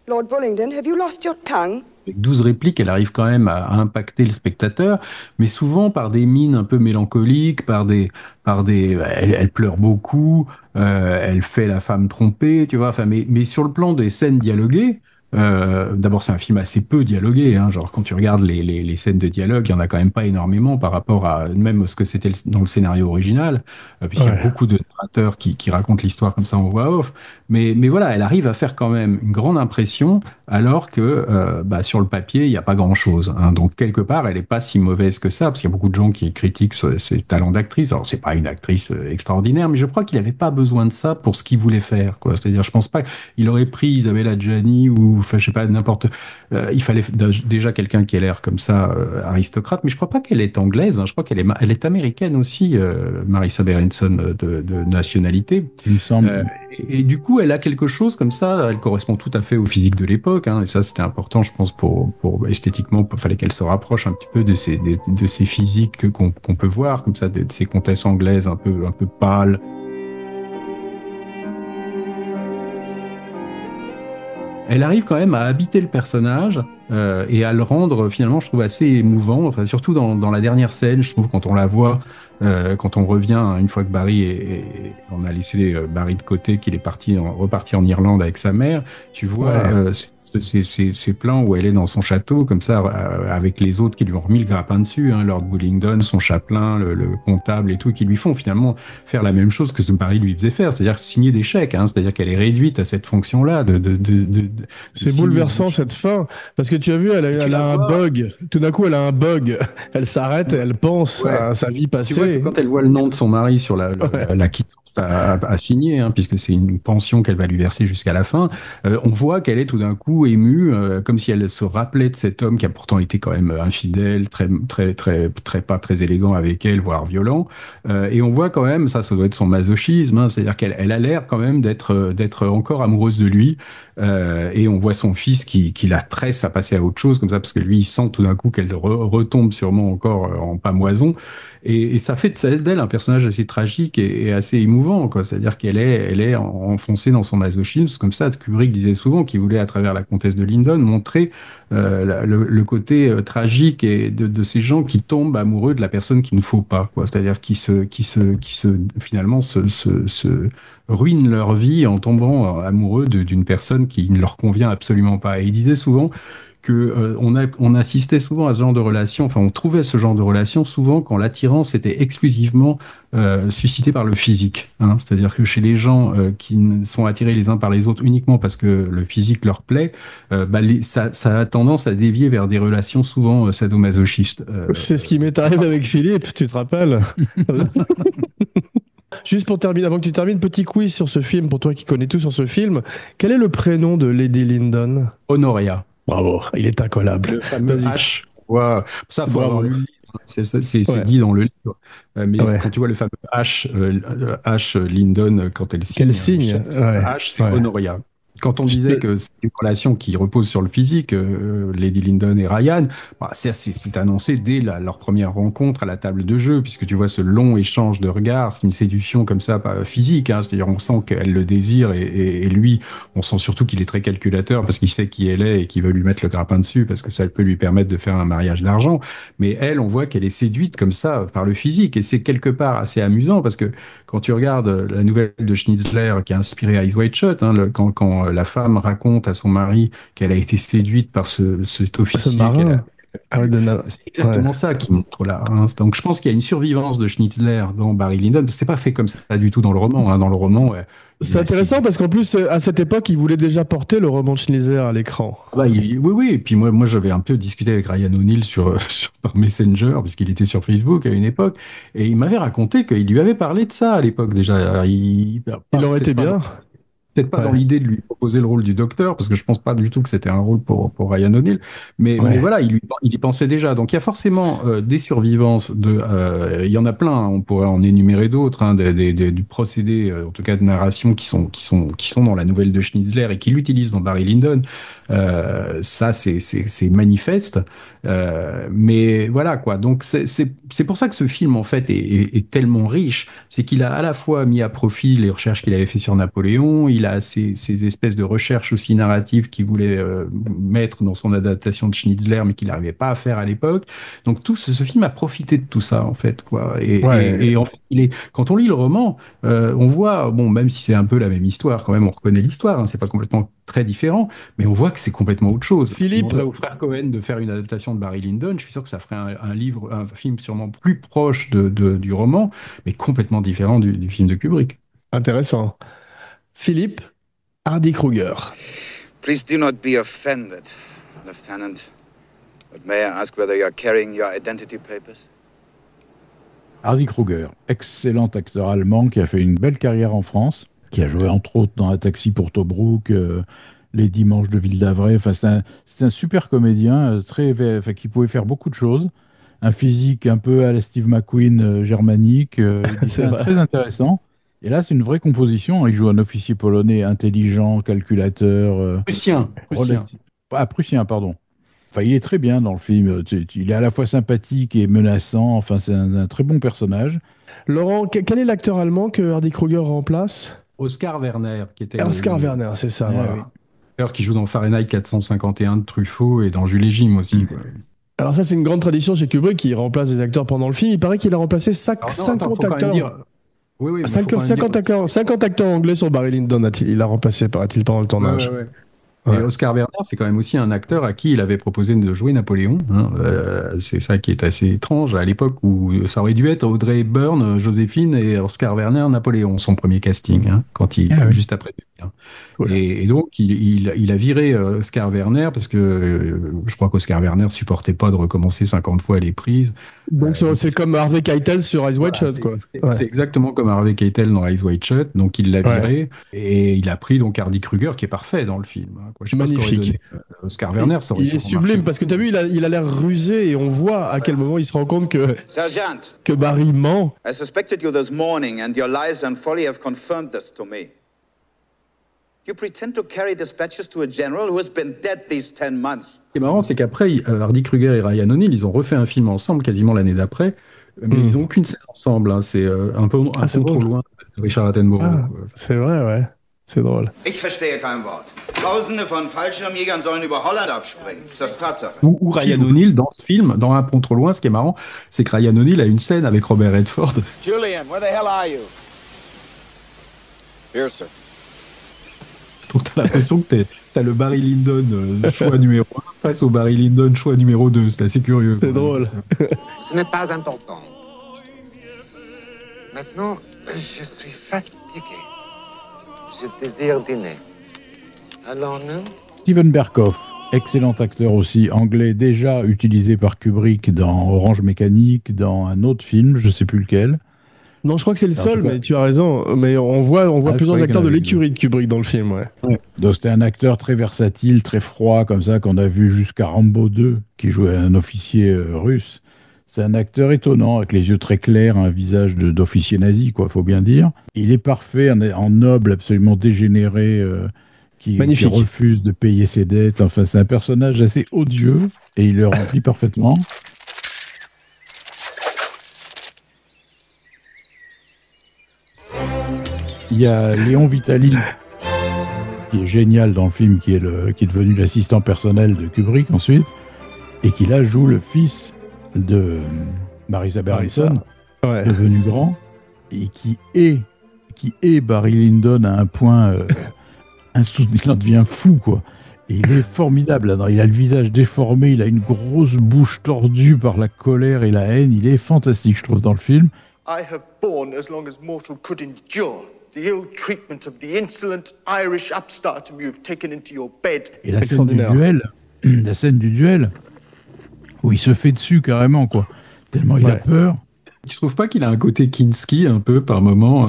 Lord Bullingdon, have you lost your tongue? Avec 12 répliques, elle arrive quand même à impacter le spectateur, mais souvent par des mines un peu mélancoliques, elle pleure beaucoup, elle fait la femme trompée, tu vois. Enfin, mais sur le plan des scènes dialoguées, d'abord c'est un film assez peu dialogué, hein, genre quand tu regardes les scènes de dialogue, il y en a quand même pas énormément par rapport à même ce que c'était dans le scénario original, puisqu'il y a beaucoup de narrateurs qui racontent l'histoire comme ça en voix off. Mais voilà, elle arrive à faire quand même une grande impression, alors que sur le papier, il n'y a pas grand-chose. Hein. Donc, quelque part, elle n'est pas si mauvaise que ça, parce qu'il y a beaucoup de gens qui critiquent ses talents d'actrice. Alors, c'est pas une actrice extraordinaire, mais je crois qu'il n'avait pas besoin de ça pour ce qu'il voulait faire, quoi. C'est-à-dire, je pense pas qu'il aurait pris Isabelle Adjani ou, enfin, je sais pas, n'importe... il fallait déjà quelqu'un qui ait l'air comme ça, aristocrate, mais je crois pas qu'elle est anglaise. Hein. Je crois elle est américaine aussi, Marissa Berenson, de nationalité. Il me semble. Et du coup, elle a quelque chose comme ça, elle correspond tout à fait au physique de l'époque, hein, et ça c'était important, je pense, pour esthétiquement, il fallait qu'elle se rapproche un petit peu de ces physiques qu'on peut voir, comme ça, de ces comtesses anglaises un peu pâles. Elle arrive quand même à habiter le personnage et à le rendre finalement, je trouve, assez émouvant. Enfin, surtout dans la dernière scène, je trouve, quand on la voit, quand on revient, hein, une fois que Barry on a laissé Barry de côté, qu'il est reparti en Irlande avec sa mère, tu vois. Ces plans où elle est dans son château, comme ça, avec les autres qui lui ont remis le grappin dessus, hein, Lord Bullingdon, son chapelain, le comptable et tout, qui lui font finalement faire la même chose que ce que Barry lui faisait faire, c'est-à-dire signer des chèques, hein, c'est-à-dire qu'elle est réduite à cette fonction-là. C'est bouleversant cette fin, parce que tu as vu, elle a un bug. Tout d'un coup, elle a un bug. Elle s'arrête et elle pense à sa vie passée. Tu vois, quand elle voit le nom de son mari sur la quittance à signer, hein, puisque c'est une pension qu'elle va lui verser jusqu'à la fin, on voit qu'elle est tout d'un coup émue, comme si elle se rappelait de cet homme qui a pourtant été quand même infidèle, très pas très élégant avec elle, voire violent. Et on voit quand même, ça doit être son masochisme, hein, c'est-à-dire qu'elle a l'air quand même d'être encore amoureuse de lui. Et on voit son fils qui la presse à passer à autre chose, comme ça, parce que lui, il sent tout d'un coup qu'elle retombe sûrement encore en pamoison. Et ça fait d'elle un personnage assez tragique et assez émouvant, quoi. C'est-à-dire qu'elle est enfoncée dans son masochisme, comme ça. Kubrick disait souvent qu'il voulait, à travers la comtesse de Linden, montrer le côté tragique de ces gens qui tombent amoureux de la personne qu'il ne faut pas, quoi. C'est-à-dire qui finalement se ruinent leur vie en tombant amoureux d'une personne qui ne leur convient absolument pas. Et il disait souvent que on assistait souvent à ce genre de relation, enfin on trouvait ce genre de relation souvent quand l'attirance était exclusivement suscitée par le physique, hein. C'est-à-dire que chez les gens qui sont attirés les uns par les autres uniquement parce que le physique leur plaît, ça a tendance à dévier vers des relations souvent sadomasochistes. C'est ce qui m'est arrivé avec Philippe, tu te rappelles? Juste pour terminer, avant que tu termines, petit quiz sur ce film, pour toi qui connais tout sur ce film. Quel est le prénom de Lady Lyndon? Honoria. Bravo, il est incollable. Le fameux H. Ouais. Ça, faut avoir lu le livre. C'est dit dans le livre. Mais quand tu vois le fameux H Lyndon, quand elle signe. Quel signe? H, c'est Honoria. Quand on disait que c'est une relation qui repose sur le physique, Lady Lyndon et Ryan, c'est annoncé dès leur première rencontre à la table de jeu, puisque tu vois ce long échange de regards, c'est une séduction comme ça, pas physique, hein, c'est-à-dire on sent qu'elle le désire et lui, on sent surtout qu'il est très calculateur parce qu'il sait qui elle est et qu'il veut lui mettre le grappin dessus parce que ça peut lui permettre de faire un mariage d'argent. Mais elle, on voit qu'elle est séduite comme ça par le physique et c'est quelque part assez amusant parce que quand tu regardes la nouvelle de Schnitzler qui a inspiré Eyes Wide Shut, hein, quand la femme raconte à son mari qu'elle a été séduite par cet officier C'est exactement ça qui montre là. Hein. Donc je pense qu'il y a une survivance de Schnitzler dans Barry Lyndon. C'est pas fait comme ça du tout dans le roman. Hein. Dans le roman, c'est intéressant parce qu'en plus à cette époque, il voulait déjà porter le roman de Schnitzler à l'écran. Oui. Et puis moi j'avais un peu discuté avec Ryan O'Neill par Messenger parce qu'il était sur Facebook à une époque et il m'avait raconté qu'il lui avait parlé de ça à l'époque déjà. Alors, il aurait été bien. Peut-être pas dans l'idée de lui proposer le rôle du docteur, parce que je pense pas du tout que c'était un rôle pour Ryan O'Neill, mais voilà, il y pensait déjà. Donc il y a forcément des survivances il y en a plein, hein, on pourrait en énumérer d'autres, hein, du procédé, en tout cas de narration qui sont dans la nouvelle de Schnitzler et qui l'utilisent dans Barry Lyndon. Ça c'est manifeste, mais voilà quoi. Donc c'est pour ça que ce film en fait est tellement riche, c'est qu'il a à la fois mis à profit les recherches qu'il avait fait sur Napoléon, il a ces espèces de recherches aussi narratives qu'il voulait mettre dans son adaptation de Schnitzler, mais qu'il n'arrivait pas à faire à l'époque. Donc ce film a profité de tout ça, en fait, quoi. Et en fait, quand on lit le roman, on voit, bon, même si c'est un peu la même histoire, quand même, on reconnaît l'histoire, hein, c'est pas complètement très différent, mais on voit que c'est complètement autre chose. Philippe, au frère Cohen de faire une adaptation de Barry Lyndon, je suis sûr que ça ferait un film sûrement plus proche du roman, mais complètement différent du film de Kubrick. Intéressant. Philippe, Hardy Kruger. Please do not be offended, Lieutenant. But may I ask whether you are carrying your identity papers? Hardy Kruger, excellent acteur allemand qui a fait une belle carrière en France, qui a joué entre autres dans Un taxi pour Tobruk, Les Dimanches de Ville d'Avray. Enfin, c'est un super comédien, qui pouvait faire beaucoup de choses. Un physique un peu à la Steve McQueen germanique, très intéressant. Et là, c'est une vraie composition. Il joue un officier polonais intelligent, calculateur. Prussien. Prussien, pardon. Enfin, il est très bien dans le film. Il est à la fois sympathique et menaçant. Enfin, c'est un très bon personnage. Laurent, quel est l'acteur allemand que Hardy Kruger remplace? Oscar Werner, qui était. Oscar Werner, c'est ça. L'acteur qui joue dans Fahrenheit 451 de Truffaut et dans Jules et Jim aussi. Quoi. Alors ça, c'est une grande tradition chez Kubrick, qui remplace des acteurs pendant le film. Il paraît qu'il a remplacé 50 acteurs. 50 acteurs anglais sur Barry Lyndon, il a remplacé, paraît-il, pendant le tournage. Et Oscar Werner, c'est quand même aussi un acteur à qui il avait proposé de jouer Napoléon. Hein. C'est ça qui est assez étrange, à l'époque où ça aurait dû être Audrey Hepburn, Joséphine et Oscar Werner, Napoléon, son premier casting, hein, juste après. Hein. Et donc, il a viré Oscar Werner parce que je crois qu'Oscar Werner supportait pas de recommencer 50 fois les prises. Donc c'est comme Harvey Keitel sur Eyes Wide Shut, quoi. C'est exactement comme Harvey Keitel dans Eyes Wide Shut. Donc il l'a viré et il a pris donc Hardy Kruger qui est parfait dans le film. Quoi. Magnifique. Oscar Werner, ça il est sublime parce que tu as vu, il a l'air rusé et on voit à quel moment il se rend compte que Barry ment. I suspected you this morning and your lies and folly have confirmed this to me. You pretend to carry dispatches to a general who has been dead these 10 months. Ce qui est marrant, c'est qu'après, Hardy Kruger et Ryan O'Neill, ils ont refait un film ensemble quasiment l'année d'après, mais ils n'ont aucune scène ensemble. Hein. C'est un peu trop loin de Richard Attenborough. C'est vrai, ouais. C'est drôle. Ich verstehe kein Wort. Tausende von Fallschirmjägern sollen über Holland abspringen. C'est Tatsache. Ou Ryan O'Neill, dans ce film, dans Un pont trop loin, ce qui est marrant, c'est que Ryan O'Neill a une scène avec Robert Redford. Julian, where the hell are you? Here, sir. Donc t'as l'impression que t'as le Barry Lyndon choix numéro 1 face au Barry Lyndon choix numéro 2. C'est assez curieux. C'est drôle. Ce n'est pas important. Maintenant, je suis fatigué. Je désire dîner. Allons-nous? Steven Berkoff, excellent acteur aussi, anglais, déjà utilisé par Kubrick dans Orange Mécanique, dans un autre film, je ne sais plus lequel. Non, je crois que c'est le seul, mais tu as raison. Mais on voit plusieurs acteurs de l'écurie de Kubrick dans le film, ouais. Donc c'était un acteur très versatile, très froid, comme ça, qu'on a vu jusqu'à Rambo 2, qui jouait un officier russe. C'est un acteur étonnant, avec les yeux très clairs, un visage d'officier nazi, quoi, faut bien dire. Il est parfait, en noble, absolument dégénéré, qui refuse de payer ses dettes. Enfin, c'est un personnage assez odieux, et il le remplit parfaitement. Il y a Léon Vitali, qui est génial dans le film, qui est devenu l'assistant personnel de Kubrick ensuite, et qui là joue le fils de Marisa Berenson, devenu grand, et qui est Barry Lyndon à un point insoutenable, il en devient fou, quoi. Et il est formidable là-dedans. Il a le visage déformé, il a une grosse bouche tordue par la colère et la haine. Il est fantastique, je trouve, dans le film. I have borne as long as mortal could endure the ill treatment of the insolent Irish upstart whom you have taken into your bed. Et la scène du duel, où il se fait dessus carrément, quoi. Tellement il a peur. Tu trouves pas qu'il a un côté Kinski un peu par moment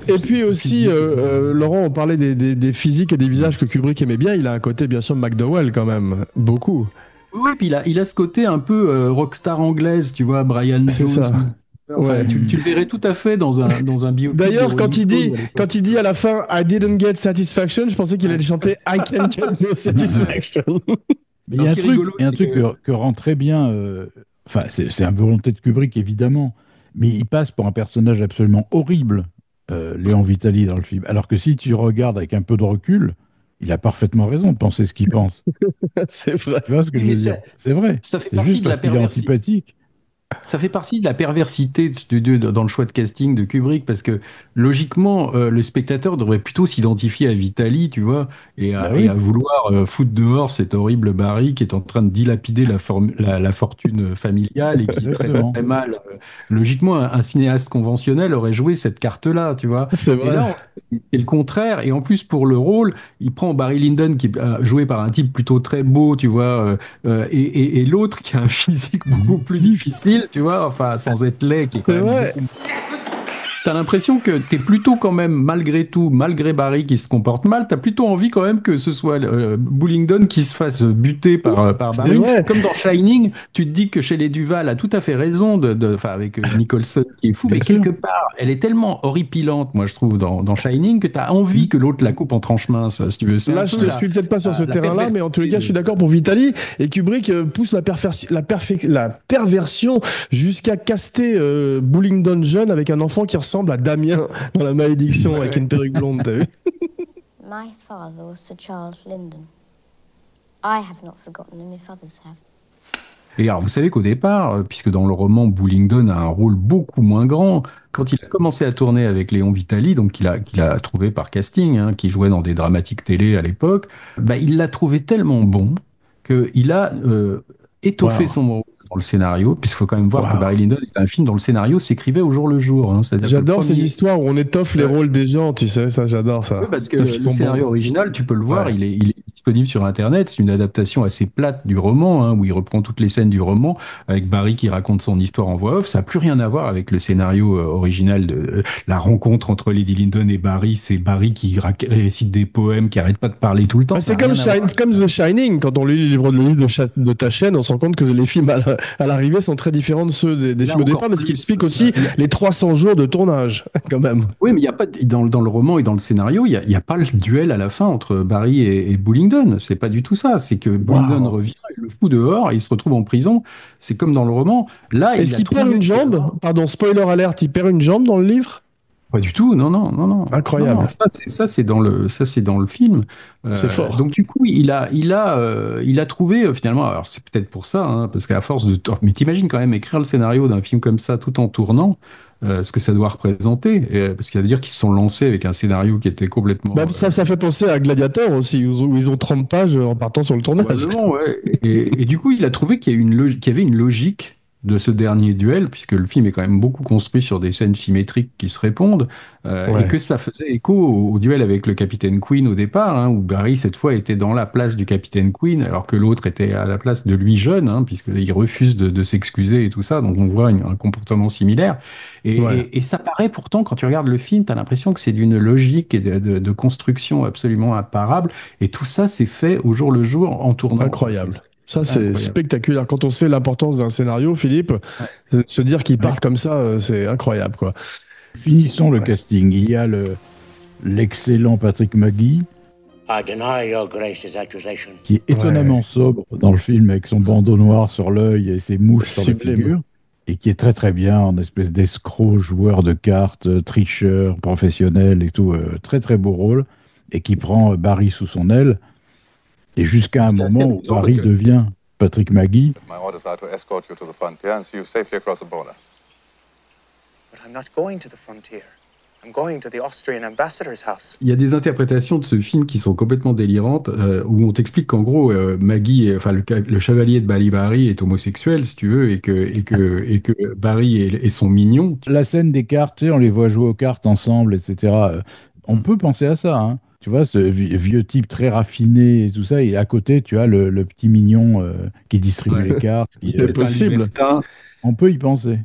Et puis aussi, Laurent, on parlait des physiques et des visages que Kubrick aimait bien. Il a un côté, bien sûr, McDowell quand même, beaucoup. Oui, puis il a ce côté un peu rockstar anglaise, tu vois, Brian Jones. C'est ça. Enfin, tu le verrais tout à fait dans un biopic. D'ailleurs, quand il dit à la fin I didn't get satisfaction, je pensais qu'il allait chanter I can't get no satisfaction. Mais il y a un truc que rend très bien. Enfin, c'est une volonté de Kubrick évidemment, mais il passe pour un personnage absolument horrible, Léon Vitali dans le film. Alors que si tu regardes avec un peu de recul, il a parfaitement raison de penser ce qu'il pense. C'est vrai. Tu vois ce que je veux dire ? C'est vrai. Ça fait c'est partie juste de la parce qu'il est antipathique. Ça fait partie de la perversité dans le choix de casting de Kubrick, parce que logiquement, le spectateur devrait plutôt s'identifier à Vitali, tu vois, et à vouloir foutre dehors cet horrible Barry qui est en train de dilapider la fortune familiale et qui traite très mal. Logiquement, un cinéaste conventionnel aurait joué cette carte-là, tu vois. C'est vrai. Et là, c'est le contraire. Et en plus, pour le rôle, il prend Barry Lyndon, qui est joué par un type plutôt très beau, tu vois, et l'autre qui a un physique beaucoup plus difficile, tu vois, enfin, sans être laid, qui est quand même beaucoup... T'as l'impression que t'es plutôt quand même, malgré tout, malgré Barry qui se comporte mal, t'as plutôt envie quand même que ce soit Bullingdon qui se fasse buter par Barry. Comme dans Shining, tu te dis que chez les Duval a tout à fait raison, enfin avec Nicholson qui est fou, mais quelque part, elle est tellement horripilante, moi je trouve, dans Shining, que t'as envie que l'autre la coupe en tranche mince, si tu veux. Là, je te suis peut-être pas sur ce terrain-là, mais en tous les cas, je suis d'accord pour Vitali. Et Kubrick pousse la perversion jusqu'à caster Bullingdon jeune avec un enfant qui ressemble à Damien dans La Malédiction avec une perruque blonde, t'as vu? My father was Sir Charles Lyndon. I have not forgotten him if others have. Et alors, vous savez qu'au départ, puisque dans le roman, Bullingdon a un rôle beaucoup moins grand, quand il a commencé à tourner avec Léon Vitali, donc qu'il a trouvé par casting, hein, qui jouait dans des dramatiques télé à l'époque, bah, il l'a trouvé tellement bon qu'il a étoffé son rôle dans le scénario, puisqu'il faut quand même voir que Barry Lyndon est un film dont le scénario s'écrivait au jour le jour. Hein, j'adore ces histoires où on étoffe les rôles des gens, tu sais, ça j'adore ça. Oui, parce que le scénario original, tu peux le voir, il est disponible sur Internet, c'est une adaptation assez plate du roman, hein, où il reprend toutes les scènes du roman, avec Barry qui raconte son histoire en voix off, ça n'a plus rien à voir avec le scénario original de la rencontre entre Lady Lyndon et Barry, c'est Barry qui récite des poèmes, qui arrête pas de parler tout le temps. Bah, c'est comme The Shining, quand on lit le livre de ta chaîne, on se rend compte que les films à l'arrivée sont très différents de ceux des films au départ, parce qu'ils expliquent aussi les 300 jours de tournage, quand même. Oui, mais il y a pas dans le roman et dans le scénario, il y a pas le duel à la fin entre Barry et Bullingdon. C'est pas du tout ça. C'est que Bullingdon revient, il le fout dehors, et il se retrouve en prison. C'est comme dans le roman. Là, est-ce qu'il perd une jambe? Pardon, spoiler alert, il perd une jambe dans le livre? Pas du tout, non. Incroyable. Non, ça c'est dans le film. C'est fort. Donc du coup, il a trouvé finalement. Alors c'est peut-être pour ça, hein, parce qu'à force de, mais t'imagines quand même écrire le scénario d'un film comme ça tout en tournant, ce que ça doit représenter, parce qu'il veut dire qu'ils se sont lancés avec un scénario qui était complètement. Bah, ça fait penser à Gladiator aussi, où ils ont 30 pages en partant sur le tournage. Ouais. Et du coup, il a trouvé qu'il y avait une logique de ce dernier duel, puisque le film est quand même beaucoup construit sur des scènes symétriques qui se répondent, et que ça faisait écho au duel avec le Capitaine Queen au départ, hein, où Barry, cette fois, était dans la place du Capitaine Queen, alors que l'autre était à la place de lui jeune, hein, puisqu'il refuse de s'excuser et tout ça, donc on voit un comportement similaire. Et ça paraît pourtant, quand tu regardes le film, tu as l'impression que c'est d'une logique et de construction absolument imparable, et tout ça, c'est fait au jour le jour en tournant. Incroyable. Ça, c'est spectaculaire. Quand on sait l'importance d'un scénario, Philippe, se dire qu'ils partent comme ça, c'est incroyable, quoi. Finissons le casting. Il y a l'excellent Patrick Magee, qui est étonnamment sobre dans le film, avec son bandeau noir sur l'œil et ses mouches sur la figure, et qui est très très bien en espèce d'escroc, joueur de cartes, tricheur, professionnel et tout, très très beau rôle, et qui prend Barry sous son aile. Et jusqu'à un moment où Barry devient Patrick Magee. My orders are to escort you to the frontier and see you safely across the border. But I'm not going to the frontier. I'm going to the Austrian ambassador's house. Il y a des interprétations de ce film qui sont complètement délirantes, où on t'explique qu'en gros, Maggie, enfin le chevalier de Bali-Bari est homosexuel, si tu veux, et que Barry est son mignon. La scène des cartes, tu sais, on les voit jouer aux cartes ensemble, etc. On peut penser à ça, hein. Tu vois, ce vieux type très raffiné et tout ça, et à côté, tu as le petit mignon qui distribue les cartes. C'est possible. On peut y penser.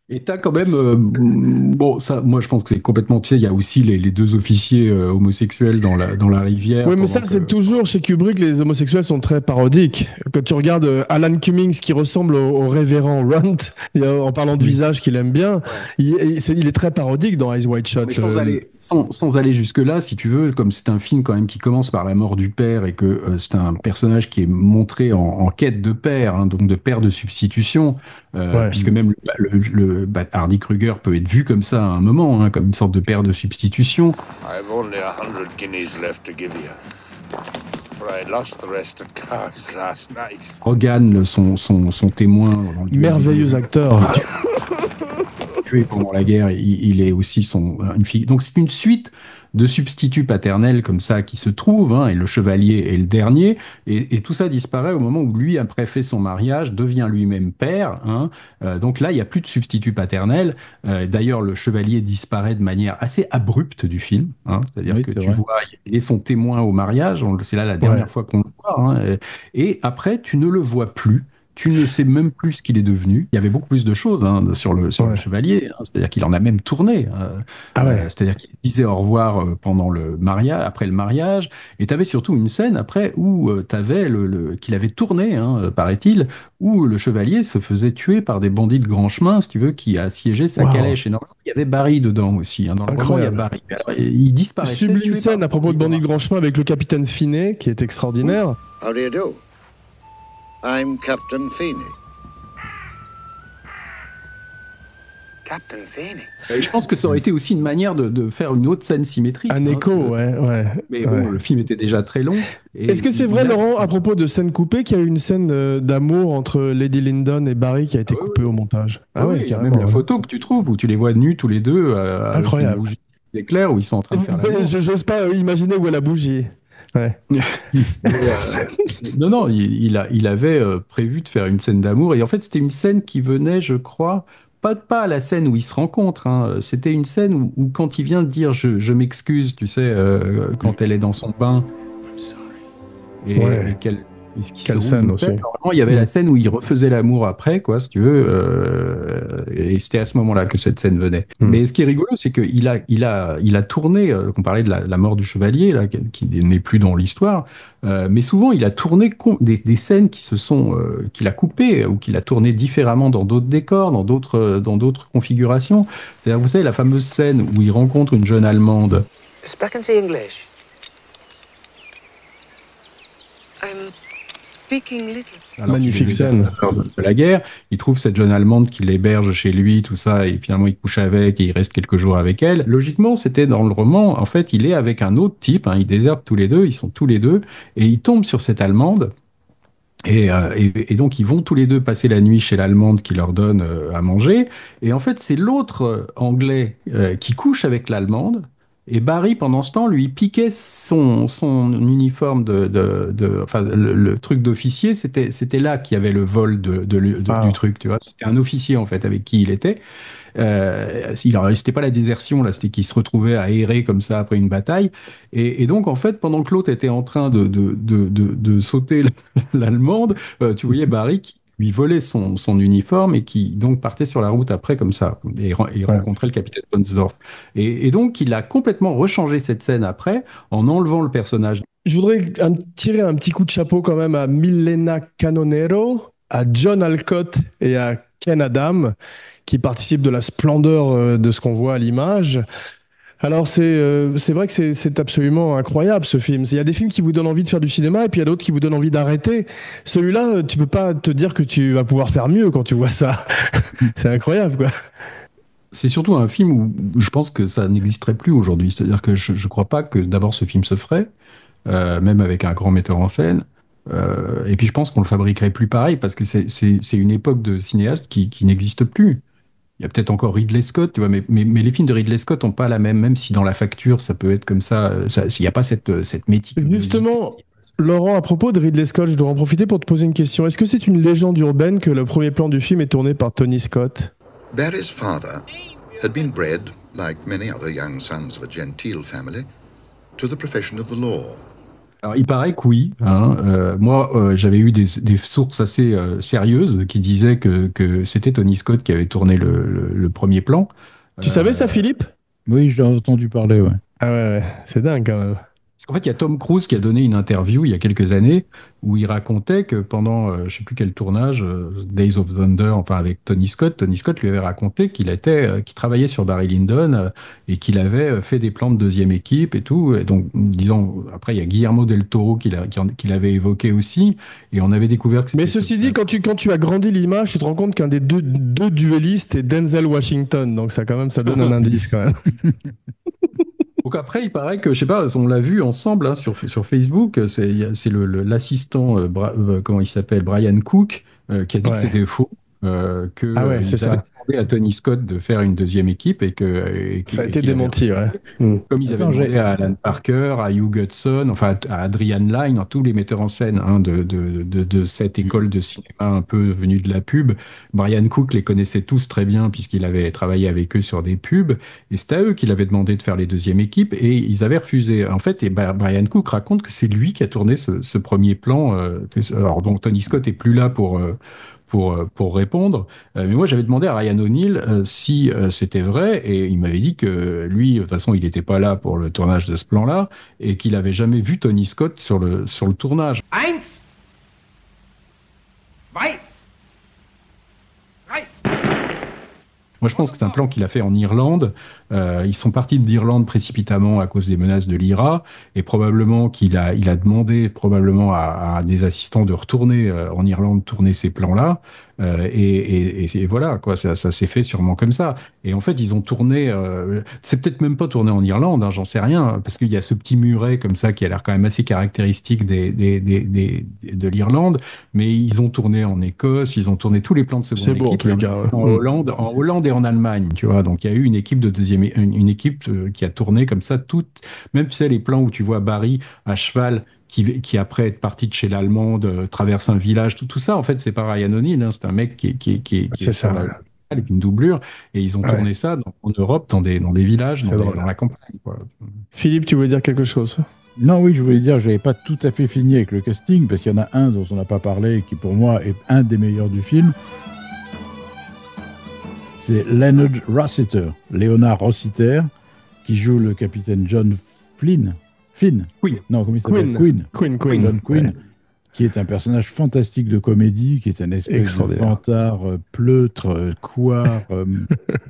Et t'as quand même, bon, ça, moi je pense que c'est complètement, tu sais, il y a aussi les deux officiers homosexuels dans la rivière. Oui, mais ça, c'est toujours chez Kubrick, les homosexuels sont très parodiques. Quand tu regardes Alan Cummings qui ressemble au révérend Runt, en parlant de visage qu'il aime bien, il est très parodique dans Eyes Wide Shut. Sans aller jusque-là, si tu veux, comme c'est un film quand même qui commence par la mort du père et que c'est un personnage qui est montré en quête de père, hein, donc de père de substitution, puisque même Hardy Kruger peut être vu comme ça à un moment, hein, comme une sorte de père de substitution. I've only 100 guineas left to give you. For I lost the rest at cards last night. Hogan, son témoin. Merveilleux acteur. Tué pendant la guerre, il est aussi une fille. Donc c'est une suite de substituts paternels comme ça qui se trouvent, hein, et le chevalier est le dernier, et tout ça disparaît au moment où lui, après fait son mariage, devient lui-même père, hein. Donc là, il n'y a plus de substitut paternel. D'ailleurs, le chevalier disparaît de manière assez abrupte du film, hein. C'est-à-dire que tu vois, il est son témoin au mariage, c'est là la dernière fois qu'on le voit, hein, et après, tu ne le vois plus. Tu ne sais même plus ce qu'il est devenu. Il y avait beaucoup plus de choses, hein, sur le chevalier, hein. C'est-à-dire qu'il en a même tourné. C'est-à-dire qu'il disait au revoir pendant le mariage, après le mariage. Et tu avais surtout une scène après où qu'il avait tourné, hein, paraît-il, où le chevalier se faisait tuer par des bandits de grand chemin, si tu veux, qui assiégeaient sa calèche. Et normalement, il y avait Barry dedans aussi, hein. Dans le roman, il y a Barry. Alors, il disparaissait. Sublime scène à propos de bandits de grand chemin avec le capitaine Finet, qui est extraordinaire. How do you do? I'm Captain Feeney. Captain Feeney. Je pense que ça aurait été aussi une manière de faire une autre scène symétrique. Un écho, ouais. Mais bon, le film était déjà très long. Est-ce que c'est vrai, Laurent, à propos de scènes coupées, qu'il y a eu une scène d'amour entre Lady Lyndon et Barry qui a été coupée au montage? Il y a même la photo que tu trouves où tu les vois nus tous les deux. Incroyable. C'est clair, où ils sont en train de faire l'amour. J'ose pas imaginer où est la bougie. Ouais. Non, il avait prévu de faire une scène d'amour, et en fait c'était une scène qui venait, je crois, pas à la scène où ils se rencontrent, hein. C'était une scène où quand il vient de dire je m'excuse, tu sais, quand elle est dans son bain et qu'elle quelle scène aussi. Normalement, il y avait la scène où il refaisait l'amour après, quoi, si tu veux, et c'était à ce moment-là que cette scène venait. Mais ce qui est rigolo, c'est qu'il a tourné, on parlait de la mort du chevalier, là, qui n'est plus dans l'histoire, mais souvent il a tourné des scènes qu'il a coupées, ou qu'il a tourné différemment dans d'autres décors, dans d'autres configurations. C'est-à-dire, vous savez, la fameuse scène où il rencontre une jeune Allemande. Sprechen Sie English? Magnifique scène. De la guerre, il trouve cette jeune Allemande qui l'héberge chez lui, tout ça, et finalement il couche avec et il reste quelques jours avec elle. Logiquement, c'était dans le roman, en fait, il est avec un autre type, hein, ils désertent tous les deux, ils sont tous les deux, et il tombe sur cette Allemande. Et donc ils vont tous les deux passer la nuit chez l'Allemande qui leur donne à manger. Et en fait, c'est l'autre Anglais qui couche avec l'Allemande. Et Barry, pendant ce temps, lui piquait son uniforme enfin, le truc d'officier. C'était là qu'il y avait le vol du truc, tu vois. C'était un officier, en fait, avec qui il était. C'était pas la désertion, là, c'était qu'il se retrouvait à errer comme ça après une bataille. Et donc, en fait, pendant que l'autre était en train de sauter l'Allemande, tu voyais Barry qui lui volait son uniforme et qui donc partait sur la route après comme ça et rencontrait le capitaine Ponsdorf. Et donc il a complètement rechangé cette scène après en enlevant le personnage. Je voudrais tirer un petit coup de chapeau quand même à Milena Canonero, à John Alcott et à Ken Adam qui participent de la splendeur de ce qu'on voit à l'image. Alors c'est vrai que c'est absolument incroyable ce film. Il y a des films qui vous donnent envie de faire du cinéma et puis il y a d'autres qui vous donnent envie d'arrêter. Celui-là, tu peux pas te dire que tu vas pouvoir faire mieux quand tu vois ça. C'est incroyable, quoi. C'est surtout un film où je pense que ça n'existerait plus aujourd'hui. C'est-à-dire que je crois pas que d'abord ce film se ferait, même avec un grand metteur en scène. Et puis je pense qu'on le fabriquerait plus pareil parce que c'est une époque de cinéastes qui n'existe plus. Il y a peut-être encore Ridley Scott, tu vois, mais les films de Ridley Scott n'ont pas la même si dans la facture, ça peut être comme ça, il n'y a pas cette méticulosité. Justement, Laurent, à propos de Ridley Scott, je dois en profiter pour te poser une question. Est-ce que c'est une légende urbaine que le premier plan du film est tourné par Tony Scott? Barry's father had been bred, like many other young sons of a genteel family, to the profession of the law. Alors, il paraît que oui. Moi, j'avais eu des sources assez sérieuses qui disaient que c'était Tony Scott qui avait tourné le premier plan. Tu savais ça, Philippe? Oui, j'ai entendu parler, ouais. Ah ouais, c'est dingue quand même. En fait, il y a Tom Cruise qui a donné une interview il y a quelques années où il racontait que pendant, je ne sais plus quel tournage, Days of Thunder, enfin avec Tony Scott lui avait raconté qu'il travaillait sur Barry Lyndon et qu'il avait fait des plans de deuxième équipe et tout. Et donc, disons, après, il y a Guillermo del Toro qui l'avait évoqué aussi, et on avait découvert que... Mais ceci dit, quand tu as grandi l'image, tu te rends compte qu'un des deux duellistes est Denzel Washington, donc ça donne un indice quand même. Donc après, il paraît que, je sais pas, on l'a vu ensemble sur Facebook, c'est l'assistant, comment il s'appelle, Brian Cook, qui a dit que c'était faux, que c'est ça. demandé à Tony Scott de faire une deuxième équipe et ça a été démenti, Comme ils avaient demandé à Alan Parker, à Hugh Hudson, enfin à Adrian Lyne, tous les metteurs en scène de cette école de cinéma un peu venue de la pub. Brian Cook les connaissait tous très bien puisqu'il avait travaillé avec eux sur des pubs, et c'était à eux qu'il avait demandé de faire les deuxièmes équipes et ils avaient refusé. En fait, et Brian Cook raconte que c'est lui qui a tourné ce premier plan. Alors donc Tony Scott est plus là pour répondre. Mais moi, j'avais demandé à Ryan O'Neal si c'était vrai, et il m'avait dit que lui, de toute façon, il n'était pas là pour le tournage de ce plan-là, et qu'il n'avait jamais vu Tony Scott sur le tournage. Moi, je pense que c'est un plan qu'il a fait en Irlande. Ils sont partis d'Irlande précipitamment à cause des menaces de l'IRA, et probablement qu'il a demandé à des assistants de retourner en Irlande tourner ces plans-là. Et voilà, quoi, ça s'est fait sûrement comme ça. Et en fait, ils ont tourné. C'est peut-être même pas tourné en Irlande, j'en sais rien, parce qu'il y a ce petit muret comme ça qui a l'air quand même assez caractéristique de l'Irlande. Mais ils ont tourné en Écosse, ils ont tourné tous les plans de seconde équipe en Hollande et en Allemagne, tu vois. Donc il y a eu une équipe de une équipe qui a tourné comme ça même tu sais les plans où tu vois Barry à cheval qui après être parti de chez l'Allemande traverse un village, tout ça en fait c'est pas Ryan O'Neal, c'est un mec qui est sur avec une doublure, et ils ont tourné ça en Europe dans des villages, dans la campagne, quoi. Philippe, tu voulais dire quelque chose? Non, oui, je voulais dire, j'avais pas tout à fait fini avec le casting, parce qu'il y en a un dont on n'a pas parlé, qui pour moi est un des meilleurs du film. C'est Leonard Rossiter, Léonard Rossiter, qui joue le capitaine John Finn. Non, comment il s'appelle? John Quinn, qui est un personnage fantastique de comédie, qui est un espèce de vantard, pleutre, couard.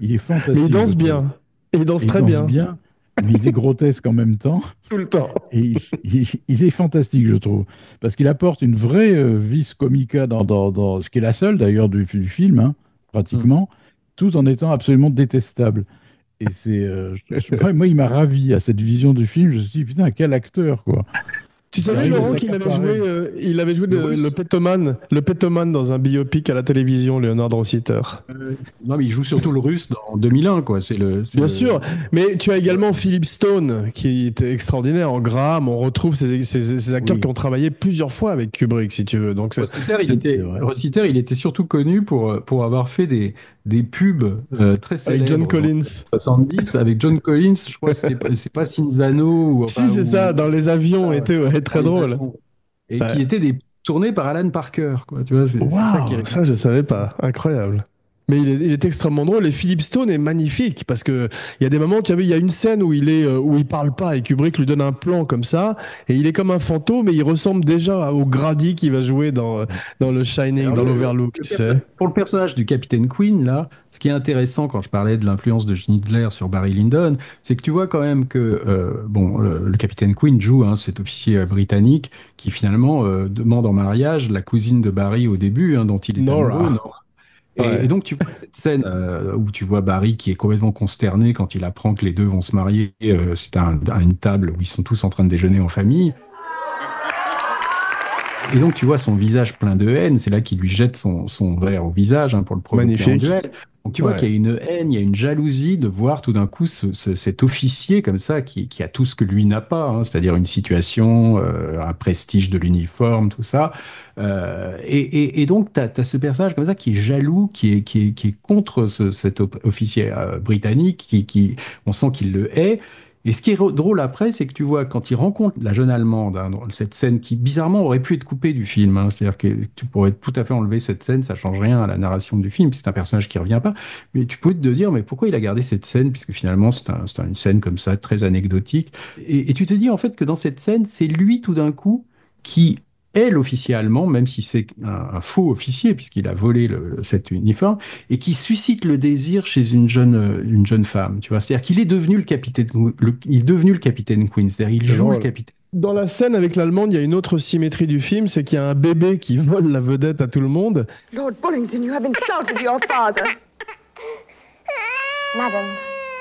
Il est fantastique. Mais il danse bien. Il danse très bien. Mais il est grotesque en même temps. Tout le temps. Et il est fantastique, je trouve. Parce qu'il apporte une vraie vis comica dans ce qui est la seule, d'ailleurs, du film, pratiquement, tout en étant absolument détestable. Et c'est... moi, il m'a ravi à cette vision du film. Je me suis dit, putain, quel acteur, quoi. Tu savais, Laurent, qu'il avait joué, le pétoman dans un biopic à la télévision, Leonard Rossiter. Non, mais il joue surtout le russe dans 2001, quoi. Bien sûr, mais tu as également Philip Stone, qui était extraordinaire en Graham. On retrouve ces acteurs qui ont travaillé plusieurs fois avec Kubrick, si tu veux. Donc, Rossiter, il était surtout connu pour avoir fait des pubs très célèbres. Avec John Collins. 70, avec John Collins, je crois que c'est pas Cinzano. Si, c'est ça, dans les avions, était très drôle. Et qui étaient tournés par Alan Parker, quoi. Tu vois, ça, je savais pas. Incroyable. Mais il est extrêmement drôle, et Philip Stone est magnifique parce que il y a des moments, il y a une scène où il parle pas et Kubrick lui donne un plan comme ça et il est comme un fantôme et il ressemble déjà au Grady qui va jouer dans le Shining, dans l'Overlook, tu sais. Pour le personnage du Capitaine Quinn, là, ce qui est intéressant quand je parlais de l'influence de Schindler sur Barry Lyndon, c'est que tu vois quand même que le Capitaine Quinn joue cet officier britannique qui finalement demande en mariage la cousine de Barry au début, dont il est amoureux, Nora. Et donc, tu vois cette scène où tu vois Barry qui est complètement consterné quand il apprend que les deux vont se marier. C'est à une table où ils sont tous en train de déjeuner en famille. Et donc, tu vois son visage plein de haine. C'est là qu'il lui jette son verre au visage pour le provoquer en duel. Donc tu vois qu'il y a une haine, il y a une jalousie de voir tout d'un coup cet officier comme ça qui a tout ce que lui n'a pas, hein, c'est-à-dire une situation, un prestige de l'uniforme, tout ça. Et donc tu as ce personnage comme ça qui est jaloux, qui est contre cet officier britannique, on sent qu'il le hait. Et ce qui est drôle après, c'est que tu vois, quand il rencontre la jeune Allemande, hein, dans cette scène qui, bizarrement, aurait pu être coupée du film, hein, c'est-à-dire que tu pourrais tout à fait enlever cette scène, ça change rien à la narration du film, c'est un personnage qui revient pas, mais tu peux te dire, mais pourquoi il a gardé cette scène, puisque finalement, c'est une scène comme ça, très anecdotique, et tu te dis, en fait, que dans cette scène, c'est lui, tout d'un coup, qui est l'officier allemand, même si c'est un faux officier, puisqu'il a volé cet uniforme, et qui suscite le désir chez une jeune femme, tu vois. C'est-à-dire qu'il est devenu le capitaine Queen, c'est-à-dire il joue le capitaine. Dans la scène avec l'Allemande, il y a une autre symétrie du film, c'est qu'il y a un bébé qui vole la vedette à tout le monde. Lord Bullingdon, you have insulted your father. Madam,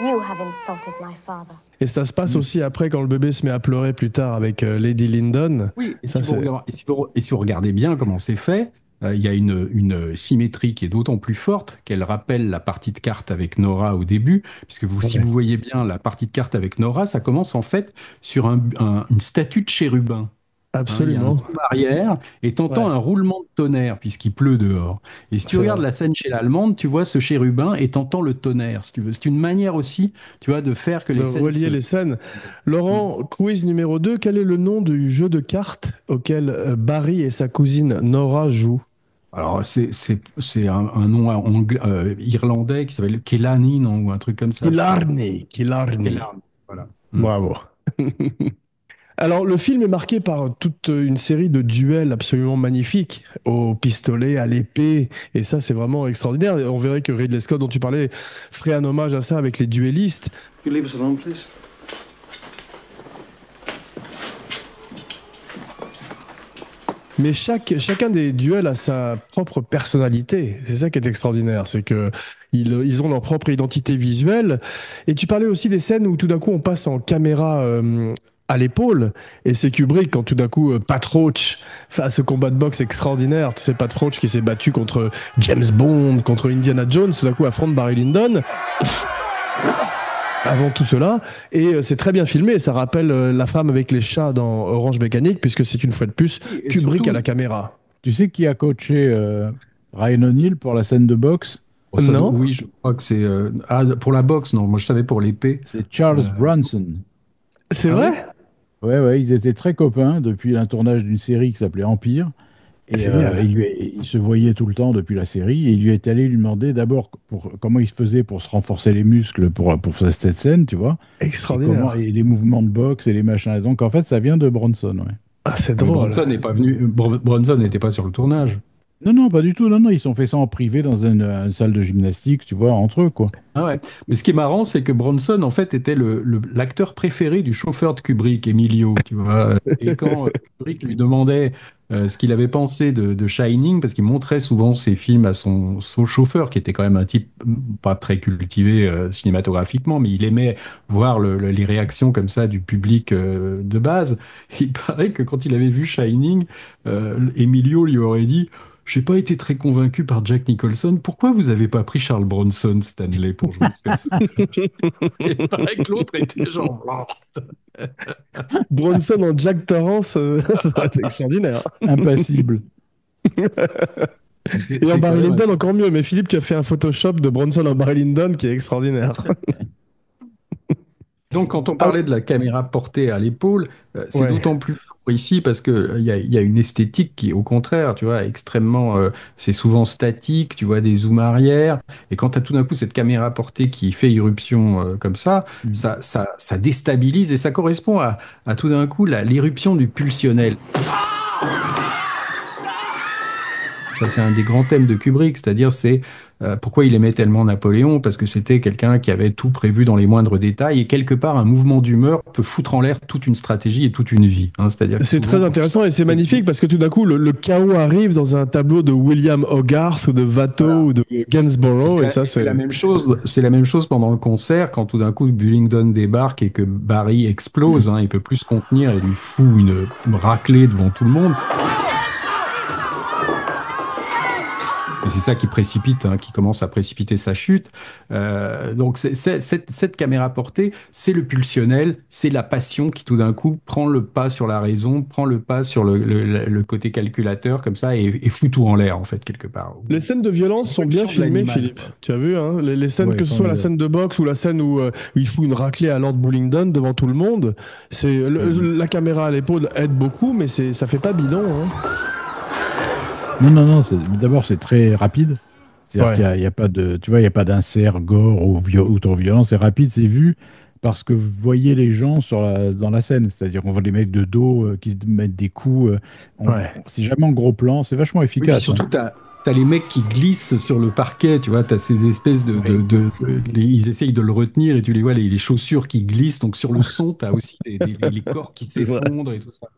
you have insulted my father. Et ça se passe aussi après quand le bébé se met à pleurer plus tard avec Lady Lyndon. Oui, et si vous regardez bien comment c'est fait, il y a une symétrie qui est d'autant plus forte qu'elle rappelle la partie de cartes avec Nora au début, puisque si vous voyez bien la partie de cartes avec Nora, ça commence en fait sur une statue de chérubin. Absolument. Il y a un zoom arrière et t'entends un roulement de tonnerre puisqu'il pleut dehors. Et si tu regardes la scène chez l'Allemande, tu vois ce chérubin et t'entends le tonnerre, si tu veux. C'est une manière aussi, tu vois, de faire que les scènes... relier les scènes. Laurent, quiz numéro 2, quel est le nom du jeu de cartes auquel Barry et sa cousine Nora jouent? Alors, c'est un nom irlandais qui s'appelle Killarney, non, ou un truc comme ça. Killarney. Voilà. Bravo. Alors, le film est marqué par toute une série de duels absolument magnifiques, au pistolet, à l'épée, et ça, c'est vraiment extraordinaire. On verrait que Ridley Scott, dont tu parlais, ferait un hommage à ça avec les duellistes. You leave us alone, please. Mais chacun des duels a sa propre personnalité. C'est ça qui est extraordinaire, c'est que ils ont leur propre identité visuelle. Et tu parlais aussi des scènes où tout d'un coup on passe en caméra à l'épaule, et c'est Kubrick quand tout d'un coup Pat Roach fait ce combat de boxe extraordinaire. Tu sais, Pat Roach qui s'est battu contre James Bond, contre Indiana Jones, tout d'un coup affronte Barry Lyndon avant tout cela, et c'est très bien filmé. Ça rappelle La femme avec les chats dans Orange Mécanique, puisque c'est une fois de plus Kubrick surtout, à la caméra. Tu sais qui a coaché Ryan O'Neal pour la scène de boxe? Non. Oui, je crois que c'est pour la boxe, non, moi je savais pour l'épée. C'est Charles Bronson. C'est vrai? Ouais, ils étaient très copains depuis un tournage d'une série qui s'appelait Empire. Et il se voyait tout le temps depuis la série, et il lui est allé lui demander d'abord comment il se faisait pour se renforcer les muscles pour cette scène, tu vois. Extraordinaire. Et les mouvements de boxe et les machins. Donc en fait, ça vient de Bronson, ouais. Ah, c'est drôle. Bronson n'était pas sur le tournage. Non, pas du tout. Non, ils ont fait ça en privé dans une salle de gymnastique, tu vois, entre eux, quoi. Ah ouais. Mais ce qui est marrant, c'est que Bronson, en fait, était l'acteur préféré du chauffeur de Kubrick, Emilio, tu vois. Et quand Kubrick lui demandait ce qu'il avait pensé de Shining, parce qu'il montrait souvent ses films à son chauffeur, qui était quand même un type pas très cultivé cinématographiquement, mais il aimait voir les réactions comme ça du public de base. Il paraît que quand il avait vu Shining, Emilio lui aurait dit: j'ai pas été très convaincu par Jack Nicholson. Pourquoi vous avez pas pris Charles Bronson, Stanley, pour jouer ce personnage? Et pareil que l'autre était genre... Bronson en Jack Torrance, ça va être extraordinaire. Impassible. Et en Barry Lyndon, encore mieux. Mais Philippe, tu as fait un Photoshop de Bronson en Barry Lyndon qui est extraordinaire. Donc, quand on parlait de la caméra portée à l'épaule, c'est d'autant plus fort ici parce qu'il y a une esthétique qui, au contraire, tu vois, extrêmement... c'est souvent statique, tu vois, des zooms arrière. Et quand tu as tout d'un coup cette caméra portée qui fait irruption comme ça, ça déstabilise, et ça correspond à tout d'un coup l'irruption du pulsionnel. Ça, c'est un des grands thèmes de Kubrick, c'est-à-dire pourquoi il aimait tellement Napoléon, parce que c'était quelqu'un qui avait tout prévu dans les moindres détails, et quelque part, un mouvement d'humeur peut foutre en l'air toute une stratégie et toute une vie. Hein, c'est très intéressant, et c'est magnifique, parce que tout d'un coup, le chaos arrive dans un tableau de William Hogarth, ou de Watteau, ou de Gainsborough, et ça, c'est... C'est la même chose pendant le concert, quand tout d'un coup, Bullingdon débarque et que Barry explose, il peut plus se contenir, et lui fout une raclée devant tout le monde. Et c'est ça qui précipite, qui commence à précipiter sa chute. Donc cette caméra portée, c'est le pulsionnel, c'est la passion qui tout d'un coup prend le pas sur la raison, prend le pas sur le côté calculateur comme ça et fout tout en l'air en fait quelque part. Les scènes de violence sont bien filmées, Philippe. Tu as vu, hein, les scènes, que ce soit la scène de boxe ou la scène où il fout une raclée à Lord Bullingdon devant tout le monde, la caméra à l'épaule aide beaucoup, mais ça fait pas bidon. Hein. Non. D'abord, c'est très rapide. C'est-à-dire qu'il y a pas de, tu vois, il y a pas d'insert gore ou trop violent. C'est rapide, c'est vu parce que vous voyez les gens dans la scène. C'est-à-dire qu'on voit les mecs de dos qui se mettent des coups. C'est jamais en gros plan. C'est vachement efficace. Oui, surtout, t'as les mecs qui glissent sur le parquet. Tu vois, t'as ces espèces ils essayent de le retenir et tu les vois les chaussures qui glissent. Donc sur le son, t'as aussi les corps qui s'effondrent et tout ça.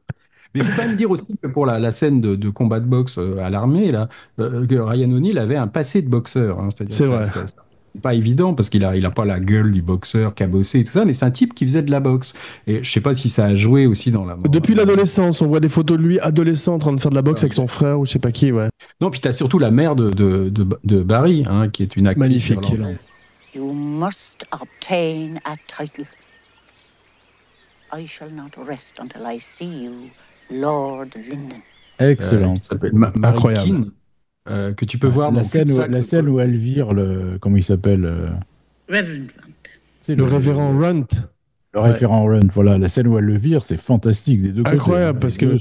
Mais il faut quand même dire aussi que pour la scène de combat de boxe à l'armée, là, que Ryan O'Neal avait un passé de boxeur. Hein, c'est vrai. C'est pas évident parce qu'il a pas la gueule du boxeur cabossé et tout ça, mais c'est un type qui faisait de la boxe. Et je sais pas si ça a joué aussi dans la mort. Depuis l'adolescence, on voit des photos de lui adolescent en train de faire de la boxe avec son frère ou je sais pas qui, ouais. Non, puis t'as surtout la mère de Barry, qui est une actrice. Magnifique. You must obtain a title. I shall not rest until I see you, Lord Lyndon. Excellente. Incroyable. Que tu peux voir la dans scène où elle vire comment il s'appelle Reverend Runt. C'est le révérend Runt. Le référent Runt, voilà. La scène où elle le vire, c'est fantastique des deux côtés. Incroyable, parce que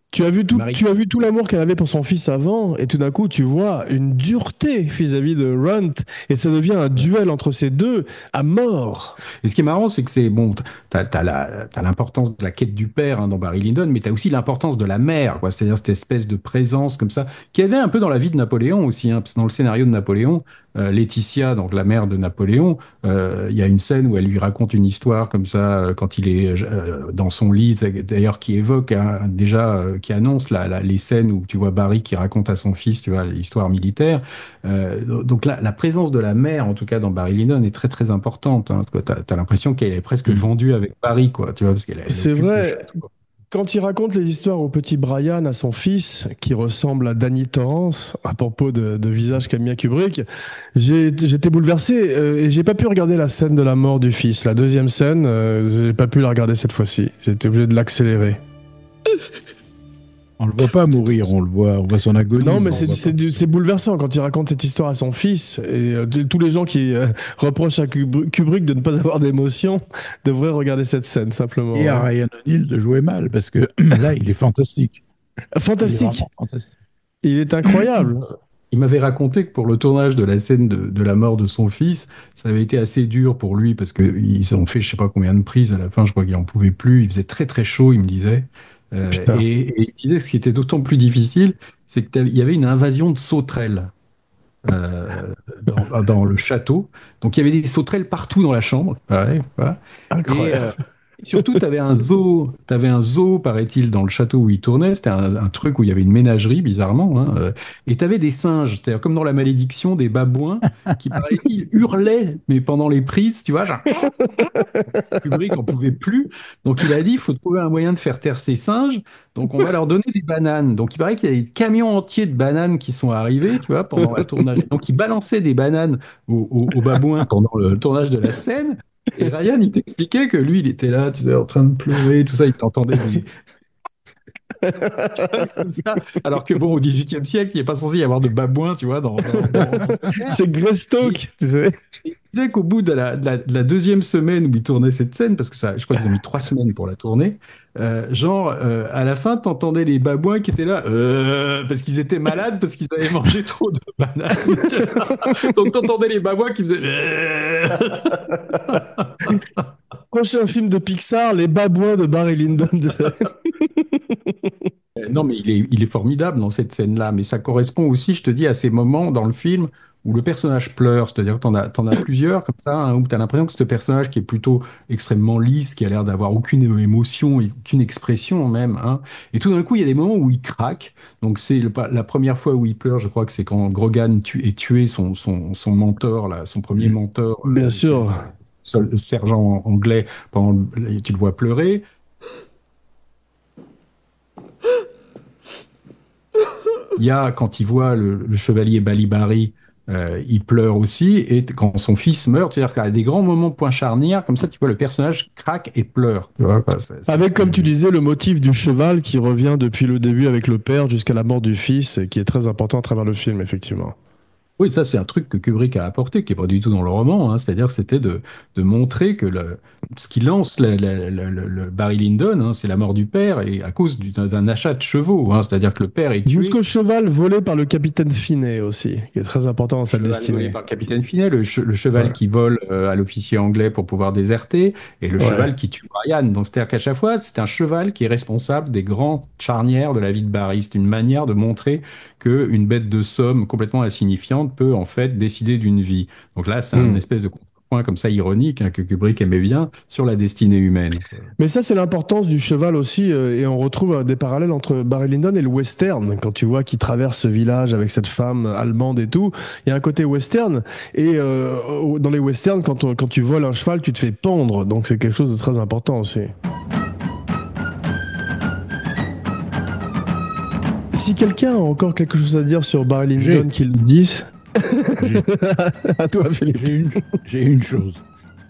tu as vu tout l'amour qu'elle avait pour son fils avant, et tout d'un coup, tu vois une dureté vis-à-vis de Runt, et ça devient un duel entre ces deux à mort. Et ce qui est marrant, c'est que c'est bon, t'as l'importance de la quête du père dans Barry Lyndon, mais t'as aussi l'importance de la mère, quoi. C'est-à-dire cette espèce de présence comme ça, qui y avait un peu dans la vie de Napoléon aussi, parce que dans le scénario de Napoléon, Laetitia, donc la mère de Napoléon, il y a une scène où elle lui raconte une histoire comme ça quand il est dans son lit, d'ailleurs qui évoque qui annonce les scènes où tu vois Barry qui raconte à son fils, tu vois, l'histoire militaire. Donc la présence de la mère, en tout cas dans Barry Lyndon, est très très importante. Hein. T'as l'impression qu'elle est presque vendue avec Barry, quoi. Tu vois, parce c'est vrai. Quand il raconte les histoires au petit Brian, à son fils, qui ressemble à Danny Torrance, à propos de visage qu'a mis à Kubrick, j'étais bouleversé et j'ai pas pu regarder la scène de la mort du fils. La deuxième scène, j'ai pas pu la regarder cette fois-ci. J'ai été obligé de l'accélérer. On le voit pas mourir, on voit son agonie. Non, mais c'est bouleversant quand il raconte cette histoire à son fils. Et tous les gens qui reprochent à Kubrick de ne pas avoir d'émotion devraient regarder cette scène, simplement. Et à Ryan O'Neal de jouer mal, parce que là, il est fantastique. Fantastique. Il est incroyable. Il m'avait raconté que pour le tournage de la scène de la mort de son fils, ça avait été assez dur pour lui, parce qu'ils ont fait je sais pas combien de prises à la fin, je crois qu'il en pouvait plus. Il faisait très très chaud, il me disait. Et il disait que ce qui était d'autant plus difficile, c'est qu'il y avait une invasion de sauterelles dans le château. Donc il y avait des sauterelles partout dans la chambre. Incroyable. Et surtout, tu avais un zoo, paraît-il, dans le château où il tournait. C'était un truc où il y avait une ménagerie, bizarrement. Et tu avais des singes, c'est-à-dire comme dans La Malédiction, des babouins qui, paraît-il, hurlaient, mais pendant les prises, tu vois, genre... Kubrick n'en pouvait plus. Donc il a dit, il faut trouver un moyen de faire taire ces singes. Donc on va leur donner des bananes. Donc il paraît qu'il y a des camions entiers de bananes qui sont arrivés, tu vois, pendant le tournage. Donc il balançait des bananes aux babouins pendant le tournage de la scène. Et Ryan, il t'expliquait que lui, il était là, tu sais, en train de pleurer, tout ça, il entendait comme ça. Alors que bon, au XVIIIe siècle, il n'est pas censé y avoir de babouins, tu vois. C'est Greystoke, tu sais. Il disait qu'au bout de la deuxième semaine où il tournait cette scène, parce que ça, je crois qu'ils ont mis 3 semaines pour la tourner, à la fin, t'entendais les babouins qui étaient là, parce qu'ils étaient malades, parce qu'ils avaient mangé trop de bananes. Donc t'entendais les babouins qui faisaient... Prochain film de Pixar, Les babouins de Barry Lyndon. Non, mais il est formidable dans cette scène-là, mais ça correspond aussi, je te dis, à ces moments dans le film où le personnage pleure, c'est-à-dire que t'en as plusieurs comme ça, où t'as l'impression que ce personnage qui est plutôt extrêmement lisse, qui a l'air d'avoir aucune émotion, aucune expression même, et tout d'un coup, il y a des moments où il craque. Donc c'est la première fois où il pleure, je crois que c'est quand Grogan est tué son mentor, là, son premier mentor. Bien sûr. Le sergent anglais, tu le vois pleurer. Il y a, quand il voit le chevalier Balibari, il pleure aussi, et quand son fils meurt, c'est-à-dire qu'à des grands moments point charnière, comme ça, tu vois, le personnage craque et pleure. Tu vois, quoi, avec, comme tu disais, le motif du cheval qui revient depuis le début avec le père jusqu'à la mort du fils, et qui est très important à travers le film, effectivement. Oui, ça c'est un truc que Kubrick a apporté, qui n'est pas du tout dans le roman, hein. C'est-à-dire c'était de montrer que ce qui lance le Barry Lyndon, hein, c'est la mort du père, et à cause d'un achat de chevaux, hein. C'est-à-dire que le père est tué. Jusqu'au cheval volé par le capitaine Finet aussi, qui est très important dans sa destinée. Volé par le capitaine Finet, le cheval qui vole à l'officier anglais pour pouvoir déserter, et le cheval qui tue Brian. Donc c'est-à-dire qu'à chaque fois, c'est un cheval qui est responsable des grandes charnières de la vie de Barry. C'est une manière de montrer qu'une bête de somme complètement insignifiante peut en fait décider d'une vie. Donc là, c'est un espèce de point comme ça ironique, hein, que Kubrick aimait bien sur la destinée humaine. Mais ça, c'est l'importance du cheval aussi, et on retrouve des parallèles entre Barry Lyndon et le western. Quand tu vois qu'il traverse ce village avec cette femme allemande et tout, il y a un côté western, et dans les westerns, quand tu voles un cheval, tu te fais pendre, donc c'est quelque chose de très important aussi. Si quelqu'un a encore quelque chose à dire sur Barry Lyndon, qu'il le dise. À toi, Philippe. J'ai une chose.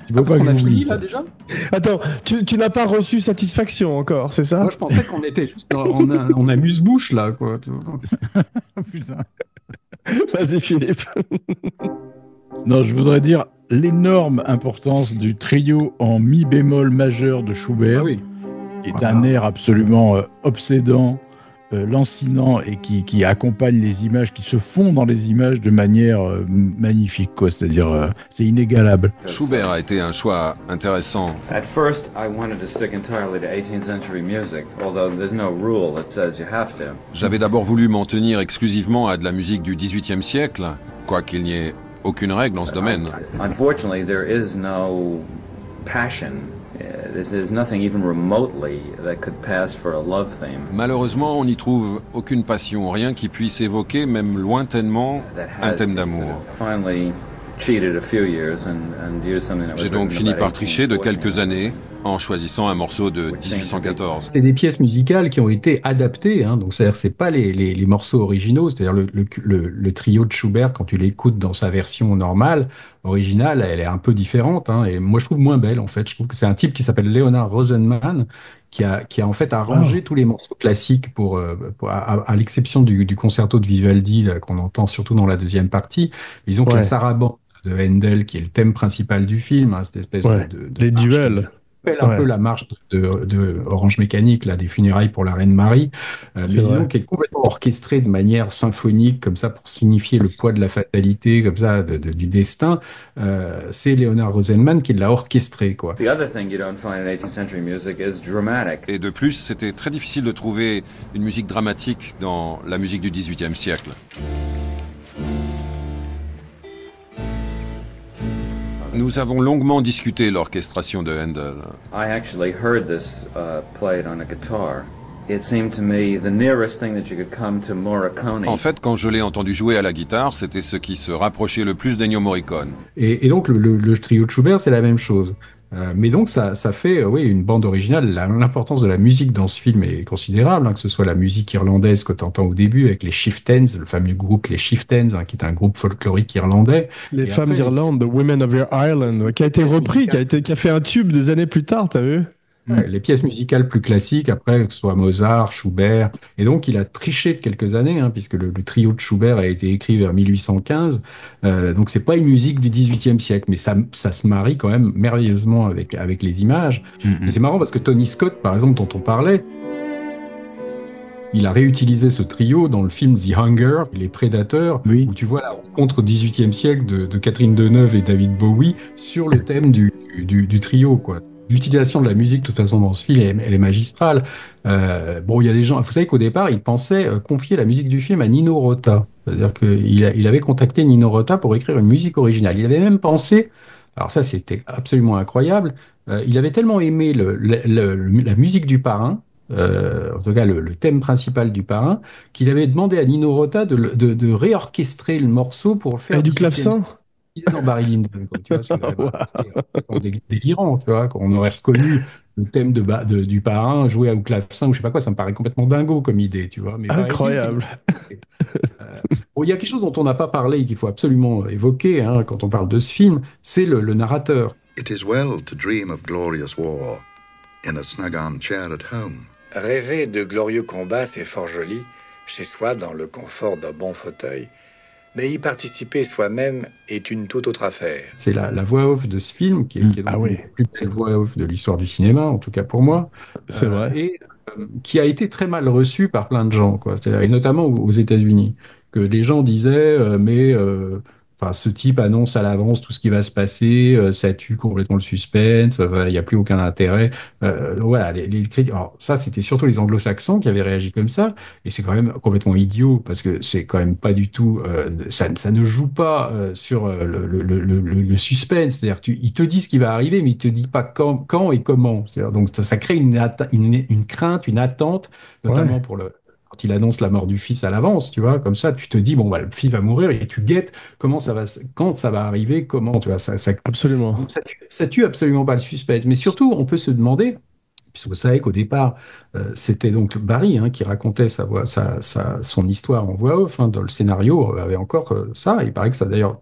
Tu veux pas qu'on a fini là déjà? Attends, tu n'as pas reçu satisfaction encore, c'est ça? Moi je pensais qu'on était juste en amuse-bouche là, quoi. Putain. Vas-y, Philippe. Non, je voudrais dire l'énorme importance du trio en mi bémol majeur de Schubert, qui est un air absolument obsédant, lancinant, et qui accompagne les images, qui se fond dans les images de manière magnifique, quoi. C'est-à-dire, c'est inégalable. Schubert a été un choix intéressant. At first, I wanted to stick entirely to 18th century music, although there's no rule that says you have to. J'avais d'abord voulu m'en tenir exclusivement à de la musique du XVIIIe siècle, quoiqu'il n'y ait aucune règle dans ce domaine. Unfortunately, there is no passion. There's nothing even remotely that could pass for a love theme. Malheureusement, on n'y trouve aucune passion, rien qui puisse évoquer, même lointainement, un thème d'amour. J'ai donc fini par tricher de quelques années en choisissant un morceau de 1814. C'est des pièces musicales qui ont été adaptées, hein, donc c'est-à-dire c'est pas les morceaux originaux, c'est-à-dire le trio de Schubert, quand tu l'écoutes dans sa version normale, originale, elle est un peu différente, hein, et moi je trouve moins belle en fait. Je trouve que c'est un type qui s'appelle Leonard Rosenman qui a en fait arrangé tous les morceaux classiques à l'exception du concerto de Vivaldi là, qu'on entend surtout dans la deuxième partie. Disons que la sarabande de Handel, qui est le thème principal du film, hein, cette espèce de les duels. Un peu la marche de Orange Mécanique, là, des funérailles pour la reine Marie, mais disons qui est complètement orchestrée de manière symphonique, comme ça, pour signifier le poids de la fatalité, comme ça, du destin. C'est Leonard Rosenman qui l'a orchestré, quoi. Et de plus, c'était très difficile de trouver une musique dramatique dans la musique du XVIIIe siècle. Nous avons longuement discuté l'orchestration de Handel. I actually heard this played on a guitar. It seemed to me the nearest thing that you could come to Morricone. En fait, quand je l'ai entendu jouer à la guitare, c'était ce qui se rapprochait le plus d'Ennio Morricone. Et donc le trio de Schubert, c'est la même chose. Mais donc ça fait une bande originale. L'importance de la musique dans ce film est considérable, hein, que ce soit la musique irlandaise que tu entends au début avec les Chieftains, le fameux groupe les Chieftains, hein, qui est un groupe folklorique irlandais. Les femmes d'Irlande, The Women of Your Ireland, qui a été repris, qui a fait un tube des années plus tard, t'as vu? Les pièces musicales plus classiques, après, que ce soit Mozart, Schubert. Et donc, il a triché de quelques années, hein, puisque le trio de Schubert a été écrit vers 1815. Donc, c'est pas une musique du XVIIIe siècle, mais ça se marie quand même merveilleusement avec les images. Et c'est marrant parce que Tony Scott, par exemple, dont on parlait, il a réutilisé ce trio dans le film The Hunger, Les Prédateurs, où tu vois la rencontre au XVIIIe siècle de Catherine Deneuve et David Bowie sur le thème du trio, quoi. L'utilisation de la musique, de toute façon, dans ce film, elle est magistrale. Il y a des gens... Vous savez qu'au départ, il pensait confier la musique du film à Nino Rota. C'est-à-dire qu'il avait contacté Nino Rota pour écrire une musique originale. Il avait même pensé... Alors ça, c'était absolument incroyable. Il avait tellement aimé la musique du Parrain, en tout cas le thème principal du Parrain, qu'il avait demandé à Nino Rota de réorchestrer le morceau pour le faire... Et du clavecin dans Barry Lyndon, tu vois, c'est délirant, tu vois, qu'on aurait reconnu le thème du parrain joué au clavecin ou je sais pas quoi, ça me paraît complètement dingo comme idée, tu vois. Mais Incroyable. Bon, il y a quelque chose dont on n'a pas parlé et qu'il faut absolument évoquer hein, quand on parle de ce film, c'est le narrateur. It is well to dream of glorious war in a snug armchair at home. Rêver de glorieux combats, c'est fort joli, chez soi, dans le confort d'un bon fauteuil. Mais y participer soi-même est une toute autre affaire. C'est la voix off de ce film, qui est donc la plus belle voix off de l'histoire du cinéma, en tout cas pour moi. C'est vrai. Et qui a été très mal reçu par plein de gens, quoi. C'est-à-dire, et notamment aux États-Unis, que les gens disaient, ce type annonce à l'avance tout ce qui va se passer, ça tue complètement le suspense, il n'y a plus aucun intérêt. Voilà, les critiques. Alors ça, c'était surtout les Anglo-Saxons qui avaient réagi comme ça, et c'est quand même complètement idiot parce que c'est quand même pas du tout. Ça ne joue pas sur le suspense. C'est-à-dire, il te dit ce qui va arriver, mais il te dit pas quand et comment. C'est-à-dire, donc ça crée une crainte, une attente, notamment pour quand il annonce la mort du fils à l'avance, tu vois, comme ça, tu te dis, bon, bah, le fils va mourir et tu guettes quand ça va arriver, comment, tu vois, Absolument. Donc, ça tue absolument pas le suspense. Mais surtout, on peut se demander, puisque vous savez qu'au départ, c'était donc Barry hein, qui racontait son histoire en voix off, hein, dans le scénario, avait encore ça. Il paraît que ça, d'ailleurs,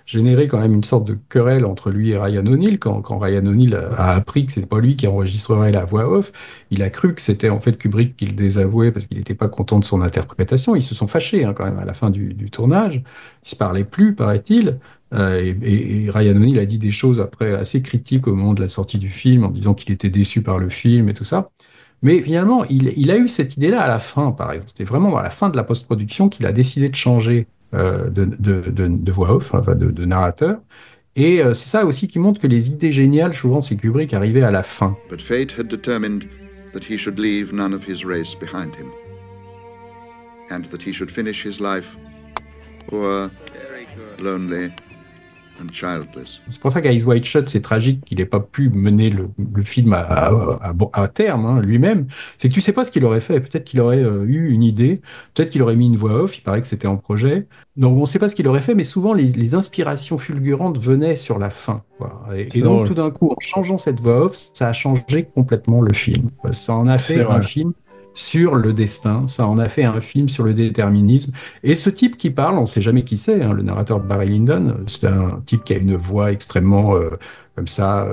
généré quand même une sorte de querelle entre lui et Ryan O'Neal. Quand Ryan O'Neal a appris que c'est pas lui qui enregistrerait la voix off, il a cru que c'était en fait Kubrick qui le désavouait parce qu'il n'était pas content de son interprétation. Ils se sont fâchés hein, quand même à la fin du tournage. Ils se parlaient plus, paraît-il. Et Ryan O'Neal a dit des choses après assez critiques au moment de la sortie du film en disant qu'il était déçu par le film et tout ça. Mais finalement, il a eu cette idée-là à la fin, par exemple. C'était vraiment à la fin de la post-production qu'il a décidé de changer de voix off, enfin, de narrateur. Et c'est ça aussi qui montre que les idées géniales, souvent, c'est Kubrick arrivait à la fin. But fate had determined that he should leave none of his race behind him, and that he should finish his life poor, lonely, and childless. C'est pour ça qu'Eyes Wide Shut, c'est tragique qu'il n'ait pas pu mener le film à terme hein, lui-même. C'est que tu sais pas ce qu'il aurait fait. Peut-être qu'il aurait eu une idée, peut-être qu'il aurait mis une voix off, il paraît que c'était en projet. Donc on ne sait pas ce qu'il aurait fait, mais souvent les inspirations fulgurantes venaient sur la fin. Quoi. Et donc tout d'un coup, en changeant cette voix off, ça a changé complètement le film. Ça en a fait un film sur le destin, ça en a fait un film sur le déterminisme. Et ce type qui parle, on ne sait jamais qui c'est, hein, le narrateur de Barry Lyndon, c'est un type qui a une voix extrêmement comme ça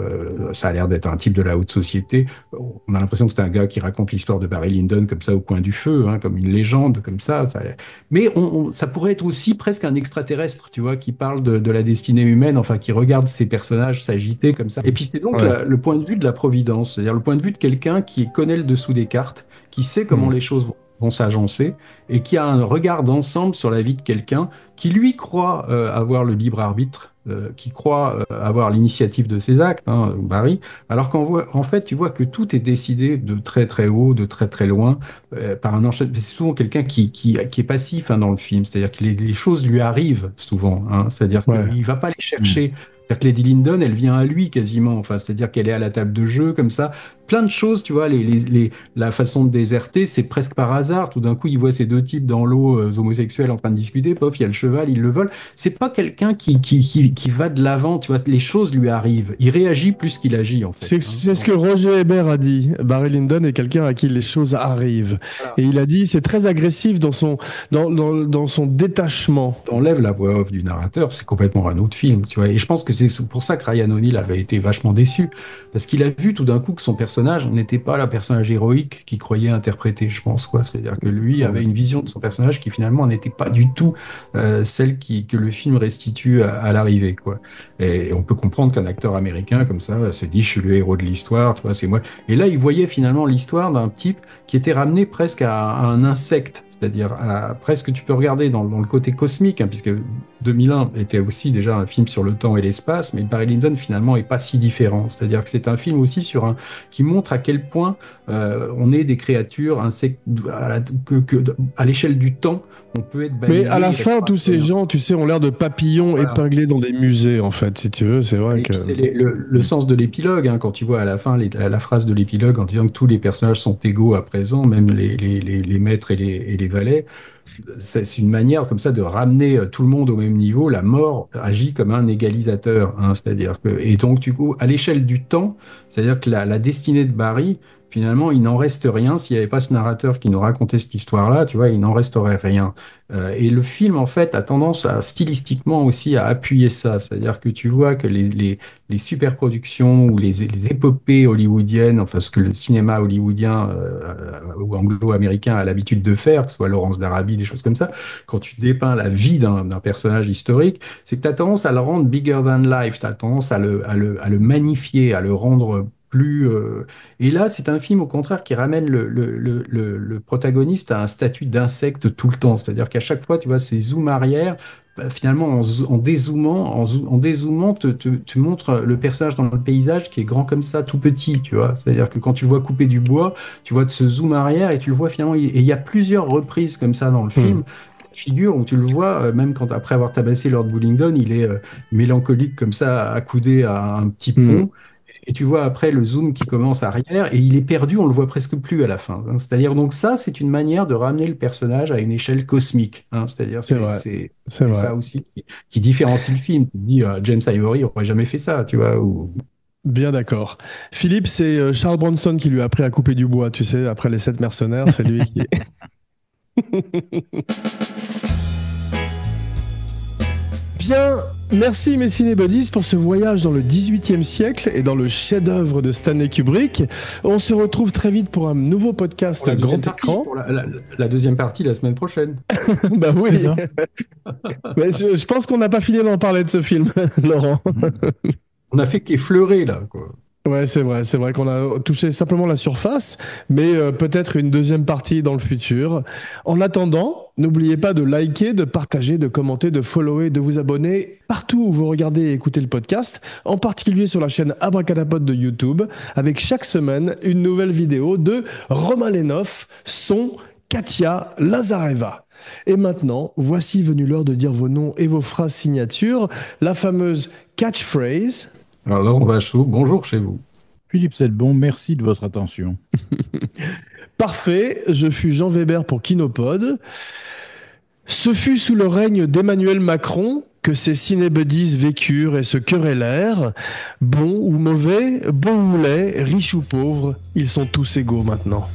a l'air d'être un type de la haute société. On a l'impression que c'est un gars qui raconte l'histoire de Barry Lyndon comme ça au coin du feu, hein, comme une légende, comme ça. Mais ça pourrait être aussi presque un extraterrestre, tu vois, qui parle de la destinée humaine, enfin qui regarde ces personnages s'agiter comme ça. Et puis c'est donc le point de vue de la providence, c'est-à-dire le point de vue de quelqu'un qui connaît le dessous des cartes, qui sait comment les choses vont s'agencer et qui a un regard d'ensemble sur la vie de quelqu'un qui lui croit avoir le libre arbitre, qui croit avoir l'initiative de ses actes, hein, Barry, alors qu'en fait tu vois que tout est décidé de très très haut, de très très loin, par un enchaînement. C'est souvent quelqu'un qui est passif hein, dans le film, c'est-à-dire que les choses lui arrivent souvent, hein, c'est-à-dire qu'il va pas les chercher. C'est-à-dire que Lady Lyndon, elle vient à lui quasiment, enfin, c'est-à-dire qu'elle est à la table de jeu comme ça. Plein de choses, tu vois, la façon de déserter, c'est presque par hasard. Tout d'un coup, il voit ces deux types dans l'eau homosexuels en train de discuter. Pof, il y a le cheval, il le vole. C'est pas quelqu'un qui va de l'avant, tu vois. Les choses lui arrivent. Il réagit plus qu'il agit, en fait. C'est ce que Roger Ebert a dit. Barry Lyndon est quelqu'un à qui les choses arrivent. Voilà. Et il a dit, c'est très agressif dans son détachement. T'enlèves la voix off du narrateur, c'est complètement un autre film, tu vois. Et je pense que c'est pour ça que Ryan O'Neal avait été vachement déçu. Parce qu'il a vu tout d'un coup que son personnage n'était pas le personnage héroïque qu'il croyait interpréter, je pense, quoi. C'est-à-dire que lui avait une vision de son personnage qui finalement n'était pas du tout celle que le film restitue à l'arrivée, quoi. Et on peut comprendre qu'un acteur américain comme ça se dit, je suis le héros de l'histoire, tu vois, c'est moi. Et là, il voyait finalement l'histoire d'un type qui était ramené presque à un insecte. C'est-à-dire, presque tu peux regarder dans le côté cosmique, hein, puisque 2001 était aussi déjà un film sur le temps et l'espace, mais Barry Lyndon finalement est pas si différent. C'est-à-dire que c'est un film aussi qui montre à quel point on est des créatures insectes à l'échelle du temps, on peut être balayé. Mais à la fin, tous ces gens, tu sais, ont l'air de papillons épinglés dans des musées, en fait, si tu veux. C'est vrai que le sens de l'épilogue, hein, quand tu vois à la fin la phrase de l'épilogue en disant que tous les personnages sont égaux à présent, même les maîtres et les valets. c'est une manière comme ça de ramener tout le monde au même niveau. La mort agit comme un égalisateur, hein, c'est-à-dire que, et donc du coup, à l'échelle du temps, c'est-à-dire que la destinée de Barry, finalement, il n'en reste rien. S'il n'y avait pas ce narrateur qui nous racontait cette histoire-là, tu vois, il n'en resterait rien. Et le film, en fait, a tendance stylistiquement aussi à appuyer ça. C'est-à-dire que tu vois que les superproductions ou les épopées hollywoodiennes, enfin, ce que le cinéma hollywoodien ou anglo-américain a l'habitude de faire, que ce soit Laurence d'Arabie, des choses comme ça, quand tu dépeins la vie d'un personnage historique, c'est que tu as tendance à le rendre bigger than life, tu as tendance à le magnifier, à le rendre plus... Et là, c'est un film, au contraire, qui ramène le protagoniste à un statut d'insecte tout le temps. C'est-à-dire qu'à chaque fois, tu vois, ces zooms arrière, bah, finalement, en dézoomant, te montre le personnage dans le paysage qui est grand comme ça, tout petit, tu vois. C'est-à-dire que quand tu le vois couper du bois, tu vois de ce zoom arrière et tu le vois finalement... Et il y a plusieurs reprises comme ça dans le film. Figure où tu le vois, même quand après avoir tabassé Lord Bullingdon, il est mélancolique comme ça, accoudé à un petit pont. Et tu vois après le zoom qui commence arrière et il est perdu, on le voit presque plus à la fin. Hein. C'est-à-dire donc ça, c'est une manière de ramener le personnage à une échelle cosmique. Hein. C'est-à-dire c'est ça aussi qui différencie le film. Tu te dis James Ivory aurait jamais fait ça, tu vois. Bien d'accord. Philippe, c'est Charles Bronson qui lui a appris à couper du bois, tu sais, après les 7 mercenaires, c'est lui qui... Bien, merci mes cinébuddies pour ce voyage dans le 18e siècle et dans le chef-d'œuvre de Stanley Kubrick. On se retrouve très vite pour un nouveau podcast grand écran. Pour la deuxième partie la semaine prochaine. Bah oui. Mais je pense qu'on n'a pas fini d'en parler de ce film, Laurent. On a fait qu'effleurer là, quoi. Ouais, c'est vrai qu'on a touché simplement la surface, mais peut-être une deuxième partie dans le futur. En attendant, n'oubliez pas de liker, de partager, de commenter, de follower, de vous abonner partout où vous regardez et écoutez le podcast, en particulier sur la chaîne Abracadapod de YouTube, avec chaque semaine une nouvelle vidéo de Romain Lenoff, son Katia Lazareva. Et maintenant, voici venue l'heure de dire vos noms et vos phrases signatures, la fameuse catchphrase... Alors Laurent Vachaud, bonjour chez vous. Philippe Sedbon, merci de votre attention. Parfait, je fus Jean Weber pour Kinopod. Ce fut sous le règne d'Emmanuel Macron que ces cinébuddies vécurent et se querellèrent. Bon ou mauvais, bon ou laid, riche ou pauvre, ils sont tous égaux maintenant.